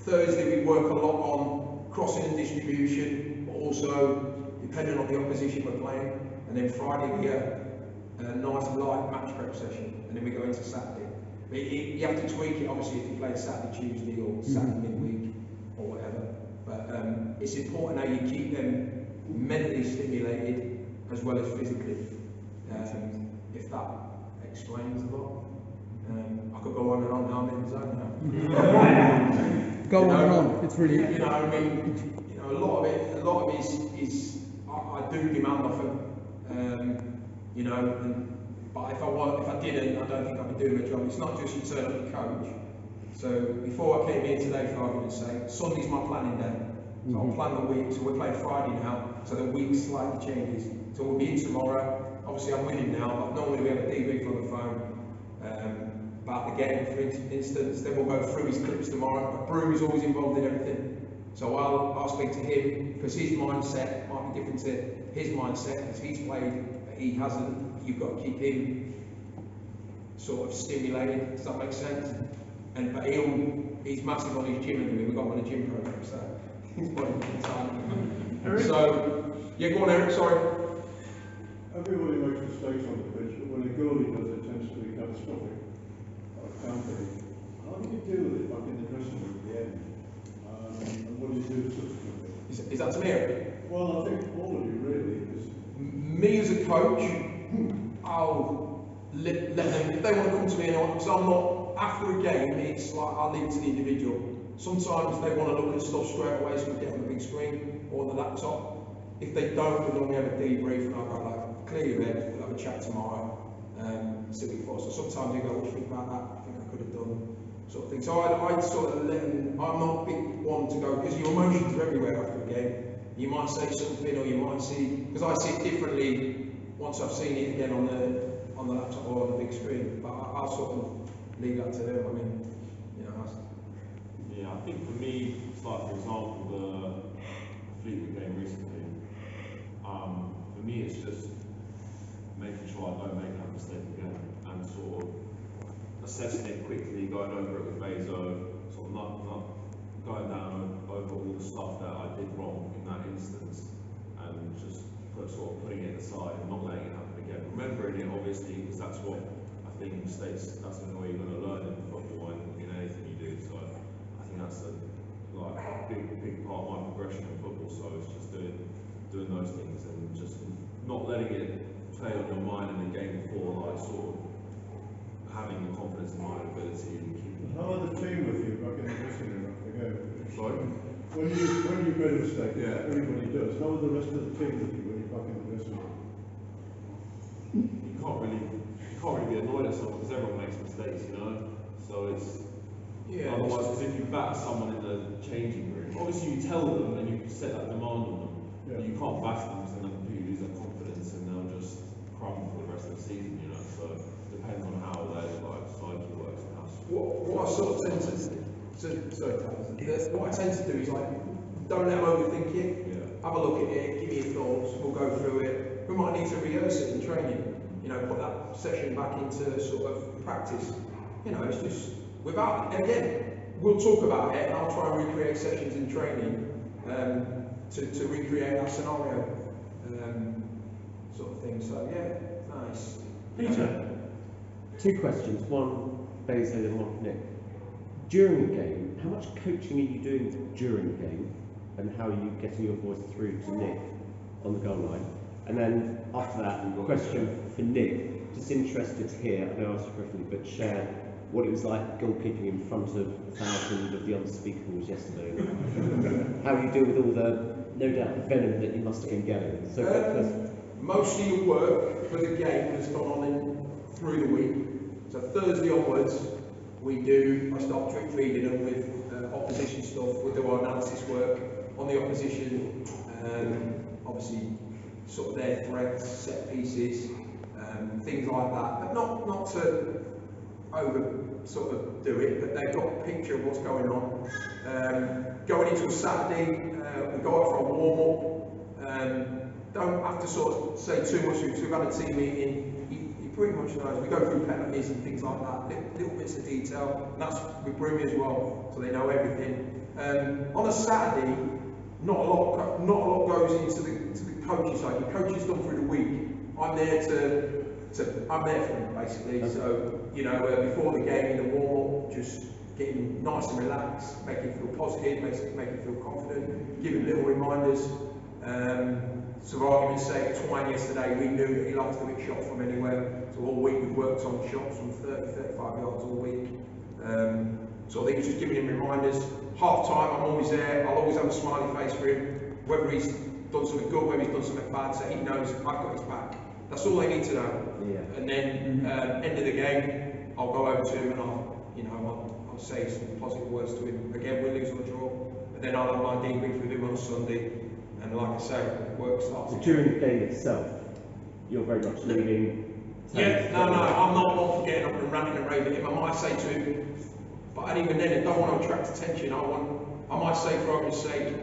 Thursday we work a lot on crossing and distribution, but also depending on the opposition we're playing. And then Friday we get a nice light match prep session, and then we go into Saturday. But you have to tweak it, obviously, if you play Saturday, Tuesday, or Saturday midweek, or whatever. But it's important how you keep them mentally stimulated as well as physically. If that explains a lot. I could go on and on. Now I'm in the zone now. Go on and on. It's really. A lot of it is I do demand off them. But if I didn't, I don't think I'd be doing my job. It's not just you turn up the coach. So before I came here today, for argument's sake, Sunday's my planning day. So I'll plan the week. So we're playing Friday now, so the week slightly changes. So we'll be in tomorrow. Obviously I'm winning now, but normally we have a debrief on the phone about the game, for instance. Then we'll go through his clips tomorrow. But Broom is always involved in everything. So I'll speak to him, because his mindset might be different to his mindset, because he's played, but he hasn't. You've got to keep him sort of stimulated. Does that make sense? But he's massive on his gym, and we've got him on a gym program, so he's putting time. So yeah, go on, Eric. Sorry. Everybody makes mistakes on the pitch, but when a goalie does, it tends to be catastrophic. How do you deal with it back in the dressing room at the end? And what do you do subsequently? Is that to me, Eric? Well, I think all of you really. Me as a coach, I'll let them, if they want to come to me, because I'm not, after a game, it's like I'll leave it to the individual. Sometimes they want to look at stuff straight away, so we get on the big screen or on the laptop. If they don't, we normally have a debrief, and I'll go like, clear your head, we'll have a chat tomorrow, see what you thought. So sometimes you go, what do you think about that? I think I could have done, sort of thing. So I'd sort of let them, I'm not a big one to go, because your emotions are everywhere after a game. You might say something, or you might see, because I see it differently once I've seen it again on the laptop or on the big screen. But I'll sort of leave that to them. I mean, Yeah, I think for me, it's like, for example, the Fleetwood game recently. For me, it's just making sure I don't make that mistake again, and sort of assessing it quickly, going over it with Bayzo, sort of not going down over all the stuff that I did wrong in that instance, and just sort of putting it aside and not letting it happen again. Remembering it, obviously, because that's what I think mistakes, that's the way you're going to learn in football and in anything you do. So I think that's a big part of my progression in football. So it's just doing those things and just not letting it play on your mind in the game before, like sort of having the confidence in my ability and keeping. How are the team with you back in the dressing room after the game? Sorry? When you made a mistake, Yeah. everybody does. How are the rest of the team with you when you're back in the dressing room? You can't really be annoyed at someone because everyone makes mistakes, you know. So it's otherwise, because if you batter someone in the changing room, obviously you tell them and you set that demand on them, but you can't batter them because then they'll completely lose their confidence and they'll just crumble for the rest of the season, you know. So it depends on how their psyche works and how. What I sort of tend to what I tend to do is like, don't let them overthink it. Yeah. Have a look at it, give me your thoughts, we'll go through it. We might need to rehearse it in training, you know, put that session back into sort of practice. You know, it's just without, and again, we'll talk about it and I'll try and recreate sessions in training to recreate that scenario sort of thing. So yeah, nice. Peter. Two questions, one Bayzo and one Nick. During a game, how much coaching are you doing during the game, and how are you getting your voice through to Nick on the goal line? And then after that, question for Nick, just interested to hear, I know I asked you briefly, but share what it was like goalkeeping in front of 1,000 of the unspeakables yesterday. How you deal with all the, no doubt, venom that you must have been getting. So first. Most of your work for the game has gone on through the week. So Thursday onwards, I start drip feeding them with opposition stuff. We'll do our analysis work on the opposition, obviously sort of their threats, set pieces, things like that. But not to over sort of do it, but they've got a picture of what's going on. Going into a Saturday, we go out for a warm-up. Don't have to sort of say too much because we've had a team meeting. He pretty much knows. We go through penalties and things like that, little bits of detail. And that's with Broomy as well, so they know everything. On a Saturday, not a lot goes into the coaching side. The coaching's done through the week. I'm there I'm there for them basically. Okay. So you know, before the game in the warm-up, just getting nice and relaxed, make it feel positive, make it feel confident, giving little reminders. So for argument's sake, Twine yesterday, we knew that he likes to hit shots from anywhere. So all week we worked on shots from 30, 35 yards all week. So I think it's just giving him reminders. Half time, I'm always there. I'll always have a smiley face for him. Whether he's done something good, whether he's done something bad, so he knows I've got his back. That's all they need to know. Yeah. And then end of the game, I'll go over to him and I'll say some positive words to him. Again, we lose or draw. And then I'll have my debrief with him on Sunday. And like I say, work starts. So during the game itself, you're very much leading. Yeah, no, I'm not one for getting up and ranting and raving him. I might say to him, but even then, I don't want to attract attention. I might say, for argument's sake,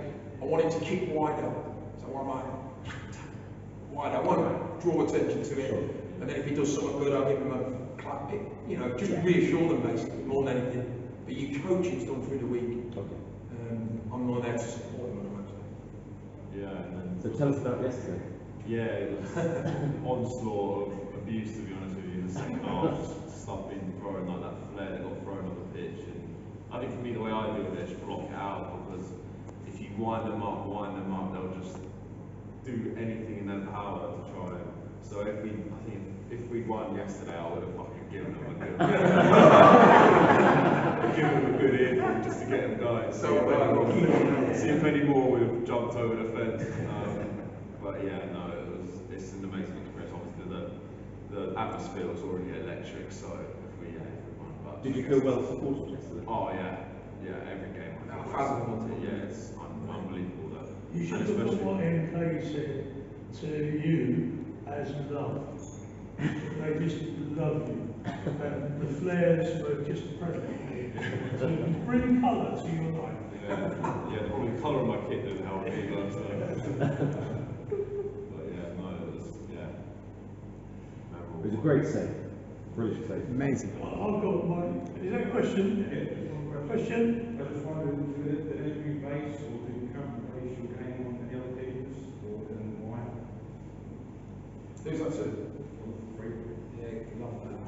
I want him to kick wider. So I might wider. I want to draw attention to it. And then if he does something good, I'll give him a clap. You know, just reassure them basically more than anything. But your coaching's done through the week. Okay. I'm not there to support him. Yeah, and then so tell us about yesterday. Yeah, it was onslaught of abuse, to be honest with you, in the second half. Stuff being thrown, like that flare that got thrown on the pitch. And I think for me, the way I do it is block it out, because if you wind them up, they'll just do anything in their power to try and. So I think if we'd won yesterday, I would have fucking given them a good earful just to get them going. See if any more would have jumped over the fence. But yeah, no, it's an amazing experience. Obviously, the atmosphere was already electric, so if we won. But did you feel well supported yesterday? Oh yeah, every game. Yeah, it's unbelievable that. You should have put what MK said to you as love. They just love you. And the flares were just present to bring colour to your life. Yeah, probably the colour of my kit didn't help me, but yeah, no, it was, yeah. a great save. Brilliant save. Amazing. I've got one. Is that a question? Yeah, just one Question? I just wondered, did every base or did you come to base your game on any other keepers or why? Who's that to? Free. Yeah, love that.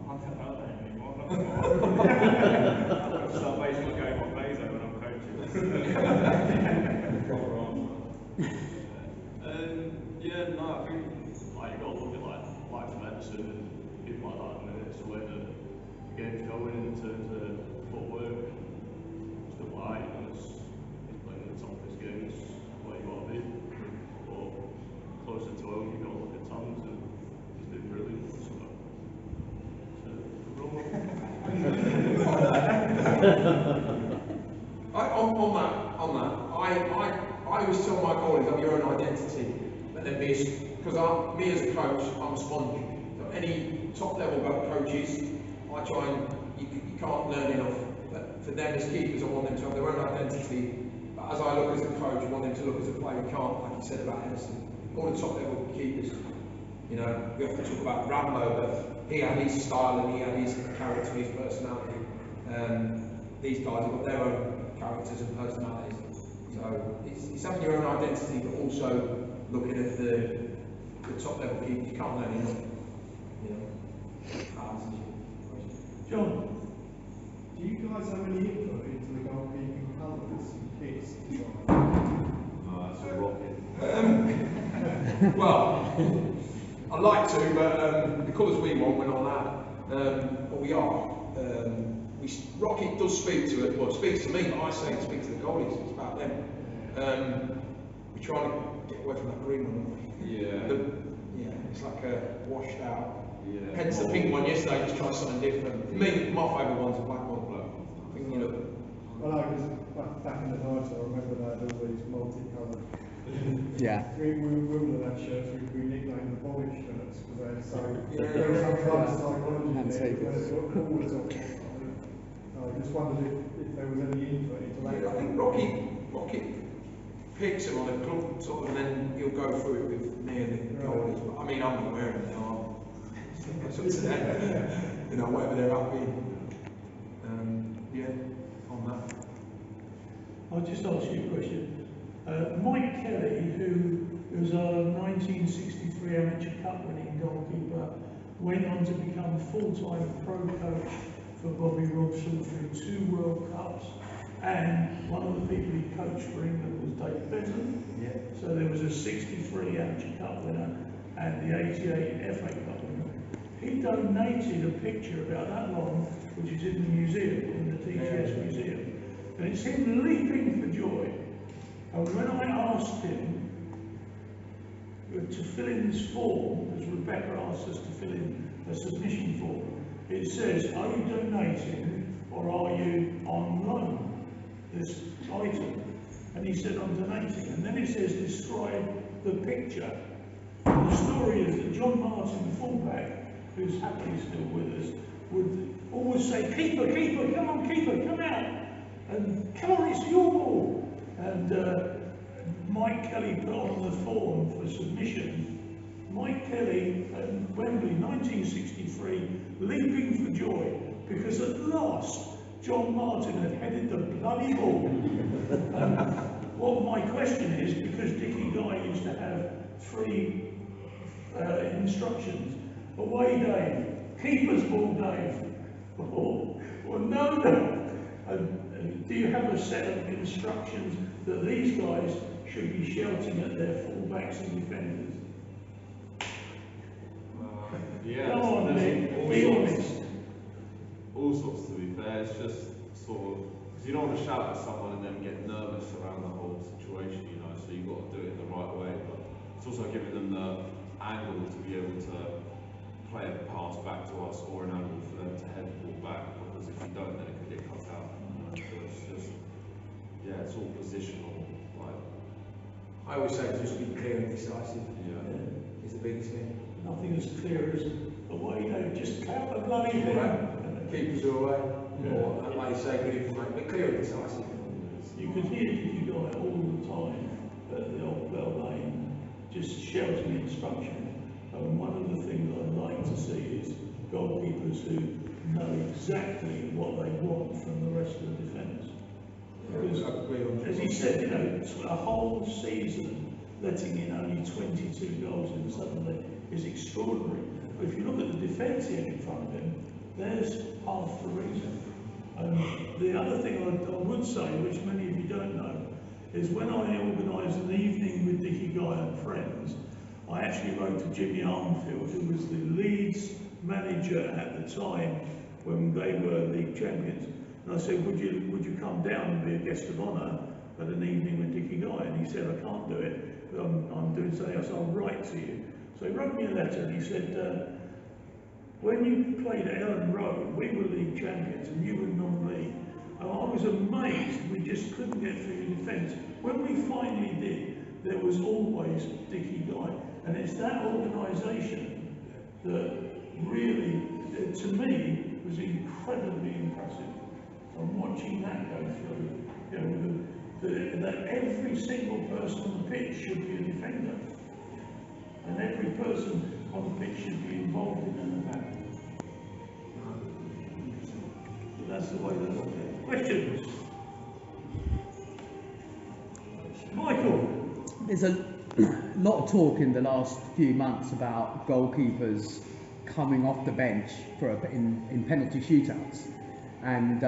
I don't know that anymore. I'll start basing my game on Bayzo when I'm coaching. Proper answer. Yeah, no, I think like you got to look at like Medicine and people like that, and it's the way that the game's going in terms of footwork, stuff like that. And it's playing at the top of his game, it's where you got to be. But closer to home, you got to look at Tom's, and he's doing brilliant. So I always tell my goalies, have your own identity, let them be, because me as a coach, I'm a sponge. So any top level coaches, I try and, you can't learn enough. But for them as keepers, I want them to have their own identity. But as I look as a coach, I want them to look as a player. You can't, like you said about Edison, all the top level keepers. You know, we have to talk about Rambo, but he had his style and he had his character, his personality. These guys have got their own characters and personalities. So it's having your own identity, but also looking at the top level keepers. You can't learn enough. You know. John? Do you guys have any input into the goalkeeping colours and kits design? That's a rocket. Well, I'd like to, but the colours we want, we're not that. But we are. Rocket does speak to it, well, it speaks to me, but I say it speaks to the goalies, it's about them. We're trying to get away from that green one, aren't we? Yeah. Yeah, it's like a washed out. Yeah. Hence the pink one yesterday, just try something different. For me, my favourite one's a black one. I think, you know. Well, I was back in the 90s, I remember they had all these multicoloured. Yeah. Wimbledon had shirts, we nicknamed the Polish shirts because they had so there was some kind of psychology And there, takers. they got forwards on it. I just wondered if there was any input into that. Yeah, I think Rocky picks him on a club sort of, and then he'll go through it with me and the goalies. But I mean, I'm not wearing them now. It's up to them. You know, whatever they're happy. Yeah, on that. I'll just ask you a question. Mike Kelly, who was our 1963 Amateur Cup winning goalkeeper, went on to become full-time pro coach for Bobby Robson through 2 World Cups, and one of the people he coached for England was Dave Benson. Yeah. So there was a 63 Amateur Cup winner and the 88 FA Cup winner. He donated a picture about that long, which is in the museum, in the TGS museum, and it's him leaping for joy. And when I asked him to fill in this form, as Rebecca asked us to fill in a submission form, it says, are you donating or are you on loan, this item? And he said, I'm donating. And then it says, describe the picture. And the story is that John Martin, the fullback, who's happily still with us, would always say, keeper, keeper, come on, keeper, come out. And come on, it's your ball. And Mike Kelly put on the form for submission. Mike Kelly at Wembley, 1963, leaping for joy, because at last John Martin had headed the bloody ball. What my question is, because Dickie Guy used to have 3 instructions: away Dave, keeper's ball Dave. Well, no. Do you have a set of instructions that these guys should be shouting at their fullbacks and defenders? Yeah. Come on, Nick, be honest. All sorts, to be fair. It's just sort of, because you don't want to shout at someone and then get nervous around the whole situation, you know, so you've got to do it in the right way. But it's also giving them the angle to be able to play a pass back to us, or an angle for them to head the ball back, because if you don't, then it could get cut out. So it's just, yeah, it's all positional. Like, I always say just be clear and decisive. Yeah. Is the biggest thing. Nothing as clear as away Dave, just count the bloody thing. Keepers are away. Or, like you say, good information, but clear and decisive. You could hear Dickie Guy all the time at the old Bell Lane, just shouting instructions. And one of the things I'd like to see is goalkeepers who know exactly what they want from the rest of the defence. Because, as he said, you know, a whole season letting in only 22 goals in the Southern League is extraordinary. But if you look at the defence here in front of him, there's half the reason. And the other thing I would say, which many of you don't know, is when I organised an evening with Dickie Guy and friends, I actually wrote to Jimmy Armfield, who was the Leeds manager at the time when they were league champions. And I said, would you come down and be a guest of honour at an evening with Dickie Guy? And he said, I can't do it, but I'm doing something else, I'll write to you. So he wrote me a letter and he said, when you played at Ellen Road, we were league champions and you were non-league. And I was amazed we just couldn't get through the defence. When we finally did, there was always Dickie Guy. And it's that organisation that really, to me, was incredibly impressive. And watching that go through, you know, that every single person on the pitch should be a defender. And every person on the pitch should be involved in an attack. So that's the way they look at it. Questions? Michael? There's a lot of talk in the last few months about goalkeepers coming off the bench in penalty shootouts. And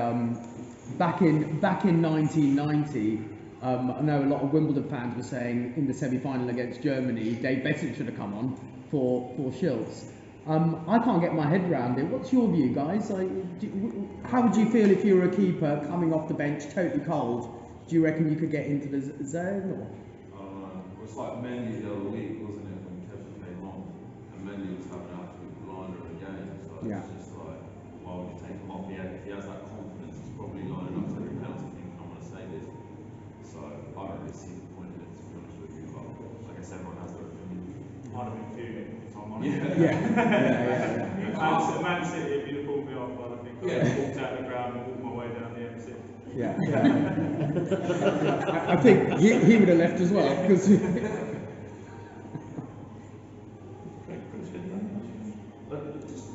back in 1990, I know a lot of Wimbledon fans were saying in the semi-final against Germany, Dave Bettett should have come on for Schultz. I can't get my head around it. What's your view, guys? How would you feel if you were a keeper coming off the bench totally cold? Do you reckon you could get into the zone? Or? It was like Mendy the other week, wasn't it, when Kevin came on, and Mendy was having an absolute blinder again. So yeah. It's just like, why would you take him off? If he has that confidence, he's probably lining up to every penalty thinking, I'm going to say this. So I don't really see the point of it, to be honest with you. But I guess everyone has their opinion. I'd have been fuming if I'm honest. Man City, if you'd have pulled me off, I think I walked out the ground and walked my way down the M6. Yeah. I think he would have left as well because. Just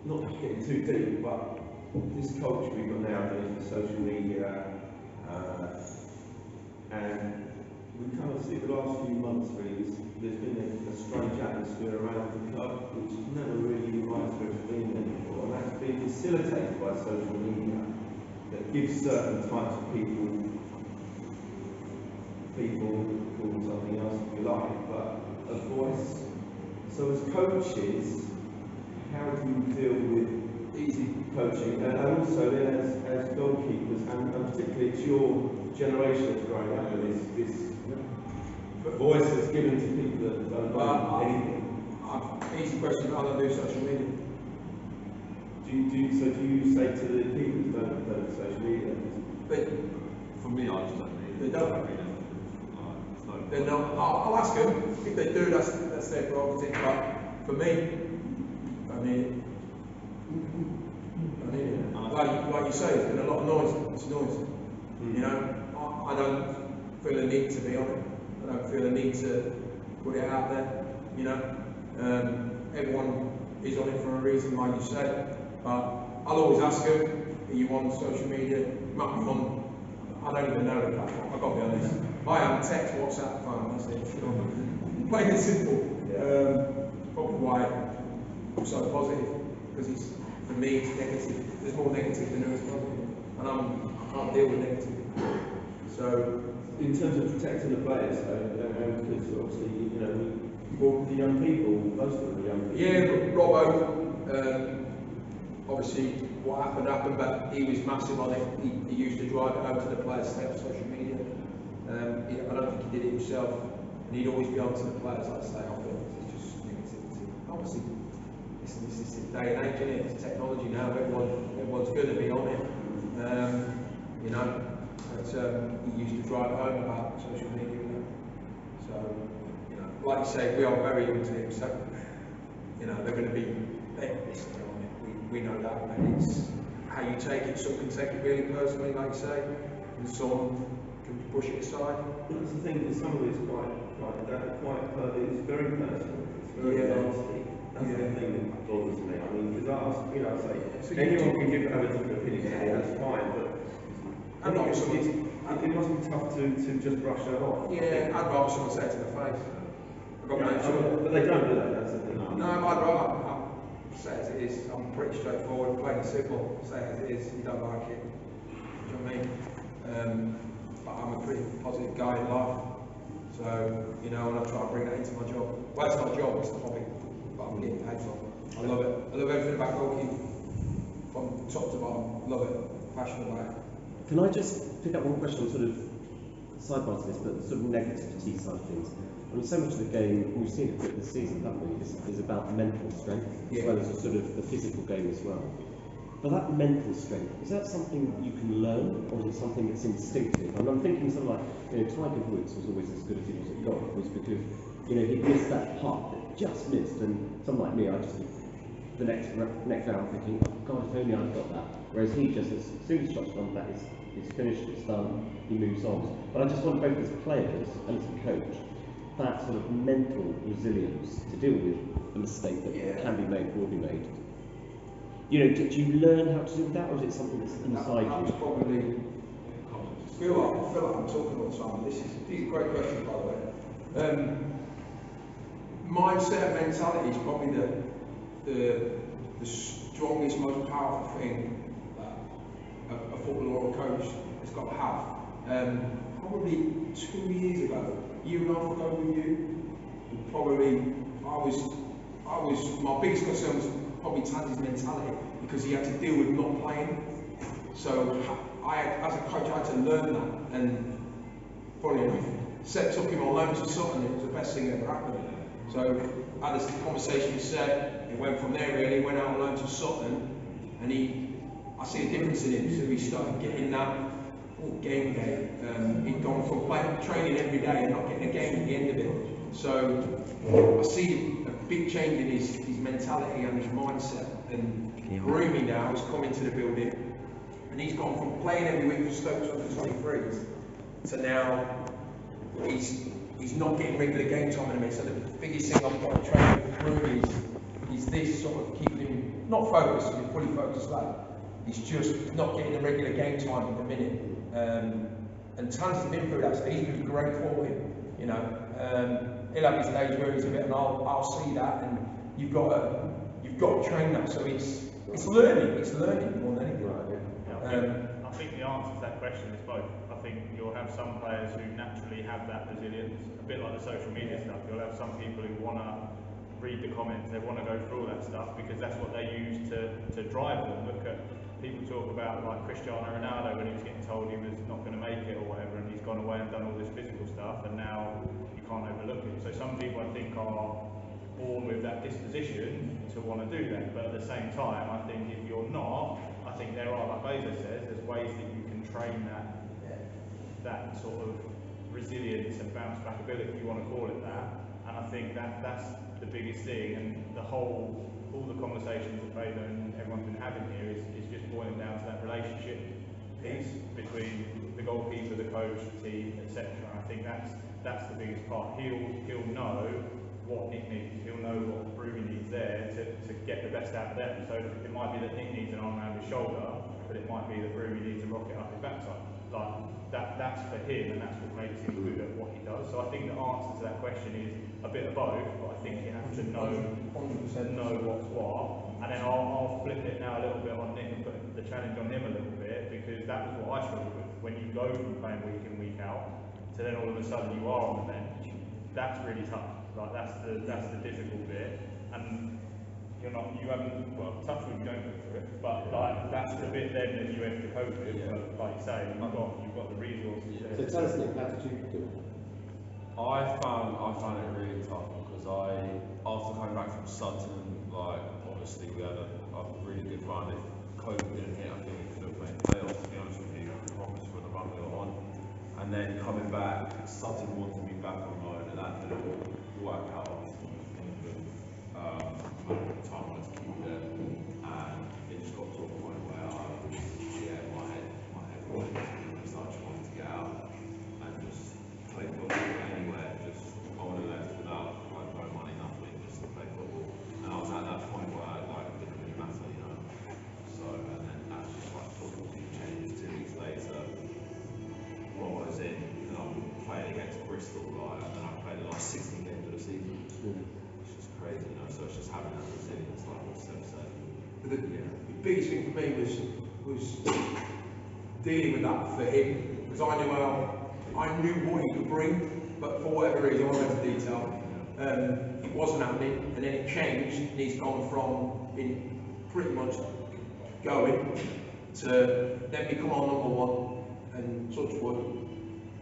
not getting too deep, but this culture we've got nowadays with social media, and we kind of see the last few months really, there's been a strange atmosphere around the club which never really reminds me of being there before, and that's been facilitated by social media. That gives certain types of people call something else if you like, but a voice. So as coaches, how do you deal with easy coaching, and also then as goalkeepers, and particularly it's your generation that's growing up with this voice that's given to people that don't know anything? Easy question, how do I do social media? Do you say to the keepers don't social media? But for me, I just don't read they it. don't. Then I'll ask them. If they do, that's their prerogative. But for me, I mean, like you say, there's been a lot of noise. It's noise. You know, I don't feel a need to be on it. I don't feel a need to put it out there. You know, everyone is on it for a reason, like you say. But I'll always ask them, are you on social media? Might be on, I don't even know the platform, I've got to be honest. I am text, WhatsApp, phone, that's it. Plain and simple. Probably why I'm so positive, because it's, for me, it's negative. There's more negative than there is positive. And I can't deal with negative. So, in terms of protecting the players, because obviously, you know, the young people, most of them are young people. Yeah, Robbo, obviously what happened, but he was massive on it. He used to drive it home to the players, stay on social media. I don't think he did it himself, and he'd always be on to the players, like stay off it. It's just negativity. Obviously, this is the day and age, isn't it? It's technology now. Everyone's going to be on it. You know, but he used to drive it home about social media. You know? So, you know, like you say, we are very into it. So, you know, they're going to be. We know that, and it's how you take it. Some can take it really personally, like you say, and some can push it aside. That's the thing, that some of it's quite it's very personal. very nasty. That's the thing that bothers me. I mean, because I say, anyone can give have a different opinion, that's fine, but I'd rather someone, it must be tough to just brush that off. yeah, I'd rather someone say it to the face. I've got no trouble. But they don't do that, that's the thing. No, I'd rather say it as it is. I'm pretty straightforward, plain and simple. Say it as it is. You don't like it. Do you know what I mean? But I'm a pretty positive guy in life. So, you know, and I try to bring that into my job. Well, it's not a job, it's a hobby. But I'm getting paid for it. I love it. I love everything about goalkeeping. From top to bottom. Love it. Passionate about it. Can I just pick up one question, sort of sidebar to this, but sort of negativity side of things? I mean, so much of the game, we've seen it this season, haven't we, is about mental strength, as well as a sort of the physical game as well. But that mental strength, is that something you can learn, or is it something that's instinctive? And I'm thinking something like, Tiger Woods was always as good as he was at golf, was because, he missed that putt that just missed, and someone like me, I just the next round thinking, oh God, if only I'd got that. Whereas he just, as soon as shot's gone, that is finished, it's done, he moves on. But I just want both as players and as a coach, that sort of mental resilience to deal with a mistake that can be made, will be made. Do you learn how to do that, or is it something that's inside you? That's probably. I feel like I'm talking all the time. These are great questions, by the way. Mindset and mentality is probably the strongest, most powerful thing that a footballer or a coach has got to have. Probably 2 years ago, year and a half ago with you, I was my biggest concern was probably Tansy's mentality, because he had to deal with not playing. So as a coach, I had to learn that, and funny enough, Seb took him on loan to Sutton. It was the best thing that ever happened. So I had this conversation with Seb. It went from there really. Went out on loan to Sutton, and I see a difference in him. So he started getting that game. He'd gone from training every day and not getting a game at the end of it. So I see a big change in his mentality and his mindset. And Rumi now has come into the building, and he's gone from playing every week for Stokes under 23s to now he's not getting regular game time in a minute. So the biggest thing I've got to train with Rumi is this sort of keeping him not focused, he's fully focused lad. He's just not getting the regular game time at the minute. And Tan's been through that, so he's been great for him. He'll have his days where he's a bit, and I'll see that. And you've got to train that. So it's learning more than anything. I think the answer to that question is both. I think you'll have some players who naturally have that resilience, a bit like the social media stuff. You'll have some people who want to read the comments, they want to go through all that stuff because that's what they use to drive them. Look at people talk about like Cristiano Ronaldo when he was getting told he was not going to make it or whatever, and he's gone away and done all this physical stuff, and now you can't overlook it. So some people I think are born with that disposition to want to do that, but at the same time I think if you're not, I think there are, like Bayzo says, there's ways that you can train that sort of resilience and bounce back ability, if you want to call it that. And I think that's the biggest thing, and all the conversations that Bayzo and everyone's been having here is just boiling down to that relationship piece between the goalkeeper, the coach, the team, etc. I think that's the biggest part. He'll know what Nick needs, he'll know what Brumi needs there to get the best out of them. So it might be that Nick needs an arm around his shoulder, but it might be that Brumi needs a rocket up his backside. Like that's for him, and that's what makes him good at what he does. So I think the answer to that question is a bit of both, but I think you have to know what's what. And then I'll flip it now a little bit on Nick and put the challenge on him a little bit, because that was what I struggled with. When you go from playing week in, week out, to then all of a sudden you are on the bench, that's really tough. Like that's the difficult bit. And touch wood, you don't go through it, but like that's the bit then that you have to cope with. But like you say, you've got the resources there. So tell us, Nick, how did you do it? I found it really tough because after coming back from Sutton, like obviously we had a really good run. If COVID didn't hit, I think we could have made playoffs, to be honest with you, probably for the run we were on. And then coming back, Sutton wanted me back on loan, and that didn't work out. Time I wanted to keep there, and it just got to a point where I was, my head was I just wanted to get out and just play football anywhere. I would have left without no money, nothing, just biggest thing for me was dealing with that for him, because I knew what he could bring, but for whatever reason, I won't go into detail, it wasn't happening, and then it changed, and he's gone from being pretty much going to then become our number one, and touch wood,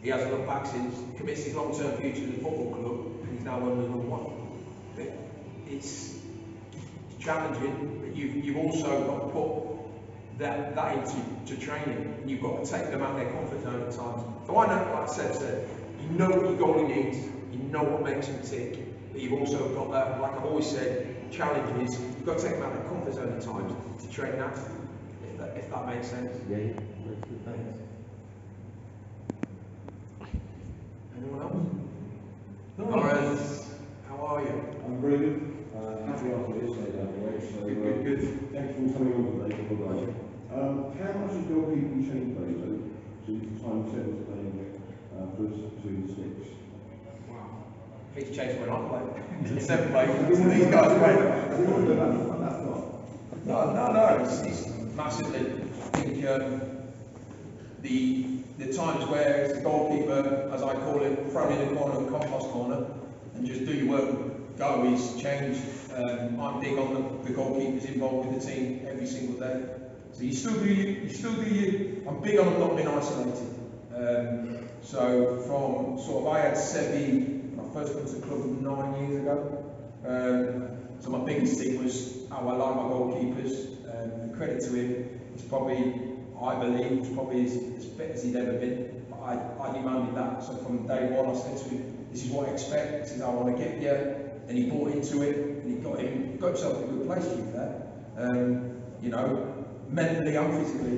he hasn't looked back since, commits his long-term future to the football club, and he's now one of the number one. It's challenging, but you've also got to put that into training, and you've got to take them out of their comfort zone at times. So I know, like Seb said, you know what your goalie needs, you know what makes him tick, but you've also got that, like I've always said, challenges. You've got to take them out of their comfort zone at times to train that, if that makes sense. Yeah, yeah. Thanks. Anyone else? Lawrence, how are you? I'm very good. Happy after yesterday, by the way. So, Good. Thank you for coming on today. Well done. How much has goalkeeping changed, Bayzo, since the time Seb was playing for us to sticks? Wow. It's changed when I played. Seb played. These guys played. No. It's massively. I think the times where it's the goalkeeper, as I call it, thrown in the corner, the compost corner, and just do your work, go, is changed. I'm big on the goalkeepers involved with the team every single day. So you still do you. I'm big on not being isolated. So from sort of, I had Sebi when I first went to the club 9 years ago. So my biggest thing was how I like my goalkeepers. Credit to him, it's probably, I believe, it's probably as fit as he'd ever been. But I demanded that. So from day one, I said to him, this is what I expect, this is how I want to get you. And he bought into it, and he got himself in a good place, to be fair. You know, mentally and physically,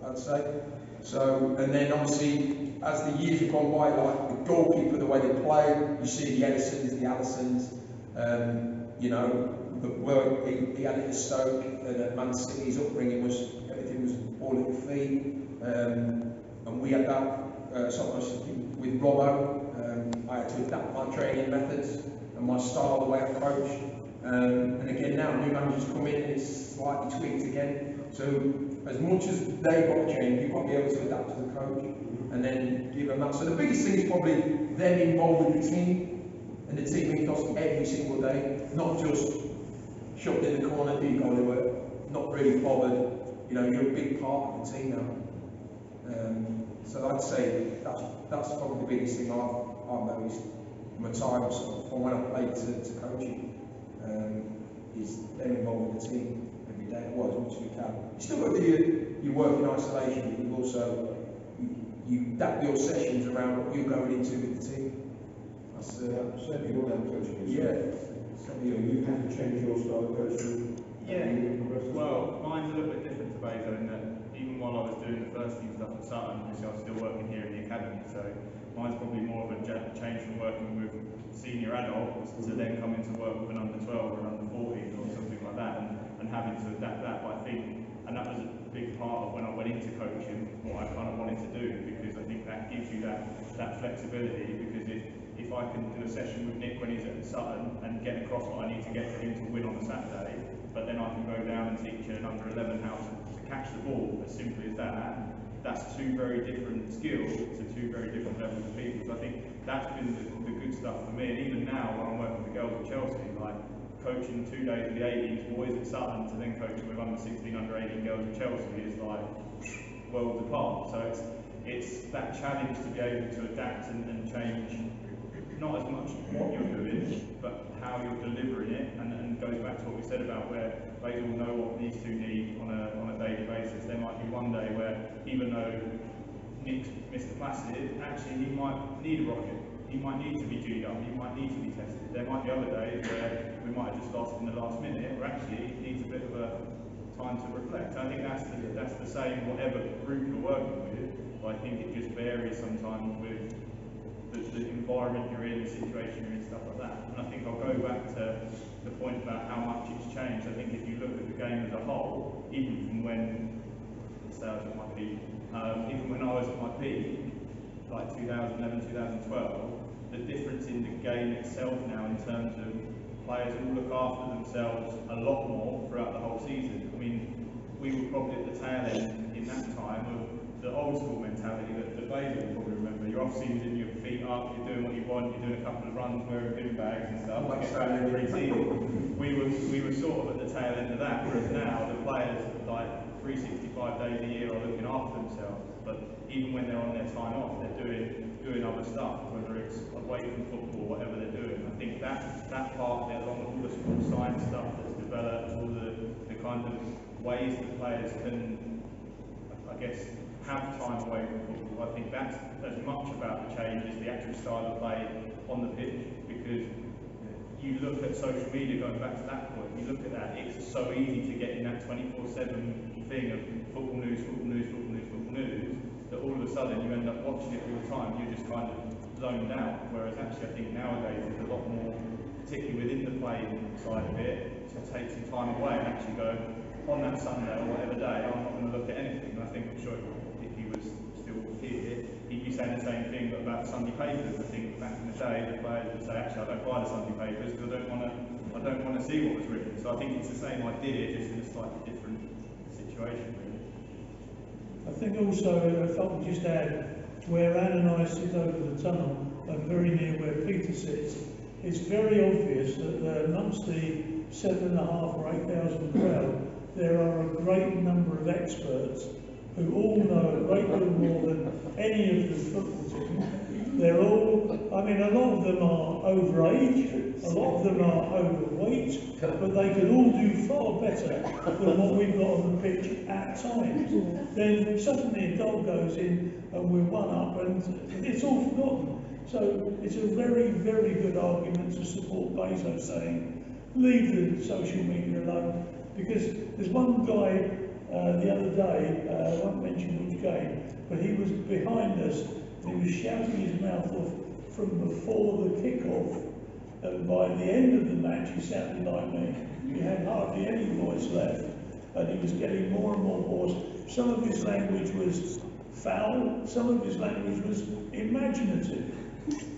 I'd say. So, and then obviously, as the years have gone by, like the goalkeeper, the way they play, you see the Edisons, the Allisons, you know, the work he had at Stoke and at Man City, his upbringing was, everything was all at the feet. And we had that, so with Robbo, I had to adapt my training methods and my style, the way I coach. And again now, new managers come in and it's slightly tweaked again. So as much as they've got to change, you've got to be able to adapt to the coach and then give them that. So the biggest thing is probably them involved with the team and the team ethos every single day, not just shoved in the corner, do your goalie work, not really bothered. You know, you're a big part of the team now. So I'd say that's probably the biggest thing I've noticed in my time from when I played to coaching, is them involved with the team every day, well, as much as you can. You still got to do your work in isolation, but you also you adapt your sessions around what you're going into with the team. That's certainly all that coaching is. Yeah. You've had to change your style of coaching. Yeah. Well, mine's a little bit different to Bayzo in that even while I was doing the first team stuff at Sutton, obviously I was still working here in the academy, so mine's probably more of a change from working with senior adults to then coming to work with an under 12 or an under 14 or something like that, and having to adapt that. But I think, and that was a big part of when I went into coaching, what I kind of wanted to do, because I think that gives you that flexibility, because if I can do a session with Nick when he's at Sutton and get across what I need to get for him to win on a Saturday, but then I can go down and teach an under 11 how to catch the ball, as simply as that. That's two very different skills to two very different levels of people. So I think that's been the good stuff for me. And even now, when I'm working with the girls at Chelsea, like coaching 2 days with the 18s boys at Sutton to then coaching with under 16, under 18 girls at Chelsea is like worlds apart. So it's that challenge to be able to adapt and change, not as much what you're doing, but how you're delivering it, and goes back to what we said about where they all know what these two need on a daily basis. There might be one day where, even though Nick's Mr. Placid, actually he might need a rocket, he might need to be G'd up, he might need to be tested. There might be other days where we might have just lost in the last minute, or actually he needs a bit of a time to reflect. I think that's the same whatever group you're working with, but I think it just varies sometimes with the environment you're in, the situation you're in, stuff like that. And I think I'll go back to the point about how much it's changed. I think if you look at the game as a whole, even from when, say I was at my peak, even when I was at my peak, like 2011, 2012, the difference in the game itself now in terms of players all look after themselves a lot more throughout the whole season. I mean, we were probably at the tail end in that time of the old school mentality that Bayzo will probably remember. You're off season, your feet up, you're doing what you want, you're doing a couple of runs wearing bin bags and stuff. Like pre-season. We were sort of at the tail end of that, whereas now the players like 365 days a year are looking after themselves. But even when they're on their time off, they're doing other stuff, whether it's away from football, whatever they're doing. I think that part of it, along with all the sports science stuff that's developed, all the kind of ways that players can, I guess, have time away from football. I think that's as much about the change as the actual style of play on the pitch, because you look at social media, going back to that point, you look at that, it's so easy to get in that 24/7 thing of football news, that all of a sudden you end up watching it all the time, you're just kind of zoned out. Whereas actually I think nowadays there's a lot more, particularly within the playing side of it, to take some time away and actually go, on that Sunday or whatever day, I'm not going to look at anything. And I think, I'm sure if he was still here, he'd be saying the same thing about the Sunday papers. I think back in the day, the players would say, actually, I don't buy the Sunday papers because I don't want to see what was written. So I think it's the same idea, just in a slightly different situation, really. I think also, if I could just add, where Anne and I sit over the tunnel, and very near where Peter sits, it's very obvious that amongst the 7,500 or 8,000 crowd, there are a great number of experts who all know a great deal more than any of the football team. They're all, I mean, a lot of them are over age, a lot of them are overweight, but they could all do far better than what we've got on the pitch at times. Then suddenly a goal goes in and we're 1-up and it's all forgotten. So it's a very, very good argument to support Bayzo saying, leave the social media alone, because there's one guy the other day, I won't mention which game, but he was behind us and he was shouting his mouth off from before the kick-off, and by the end of the match he sounded like me. He had hardly any voice left and he was getting more and more hoarse. Some of his language was foul, some of his language was imaginative.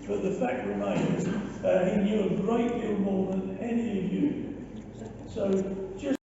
But the fact remains, he knew a great deal more than any of you. So just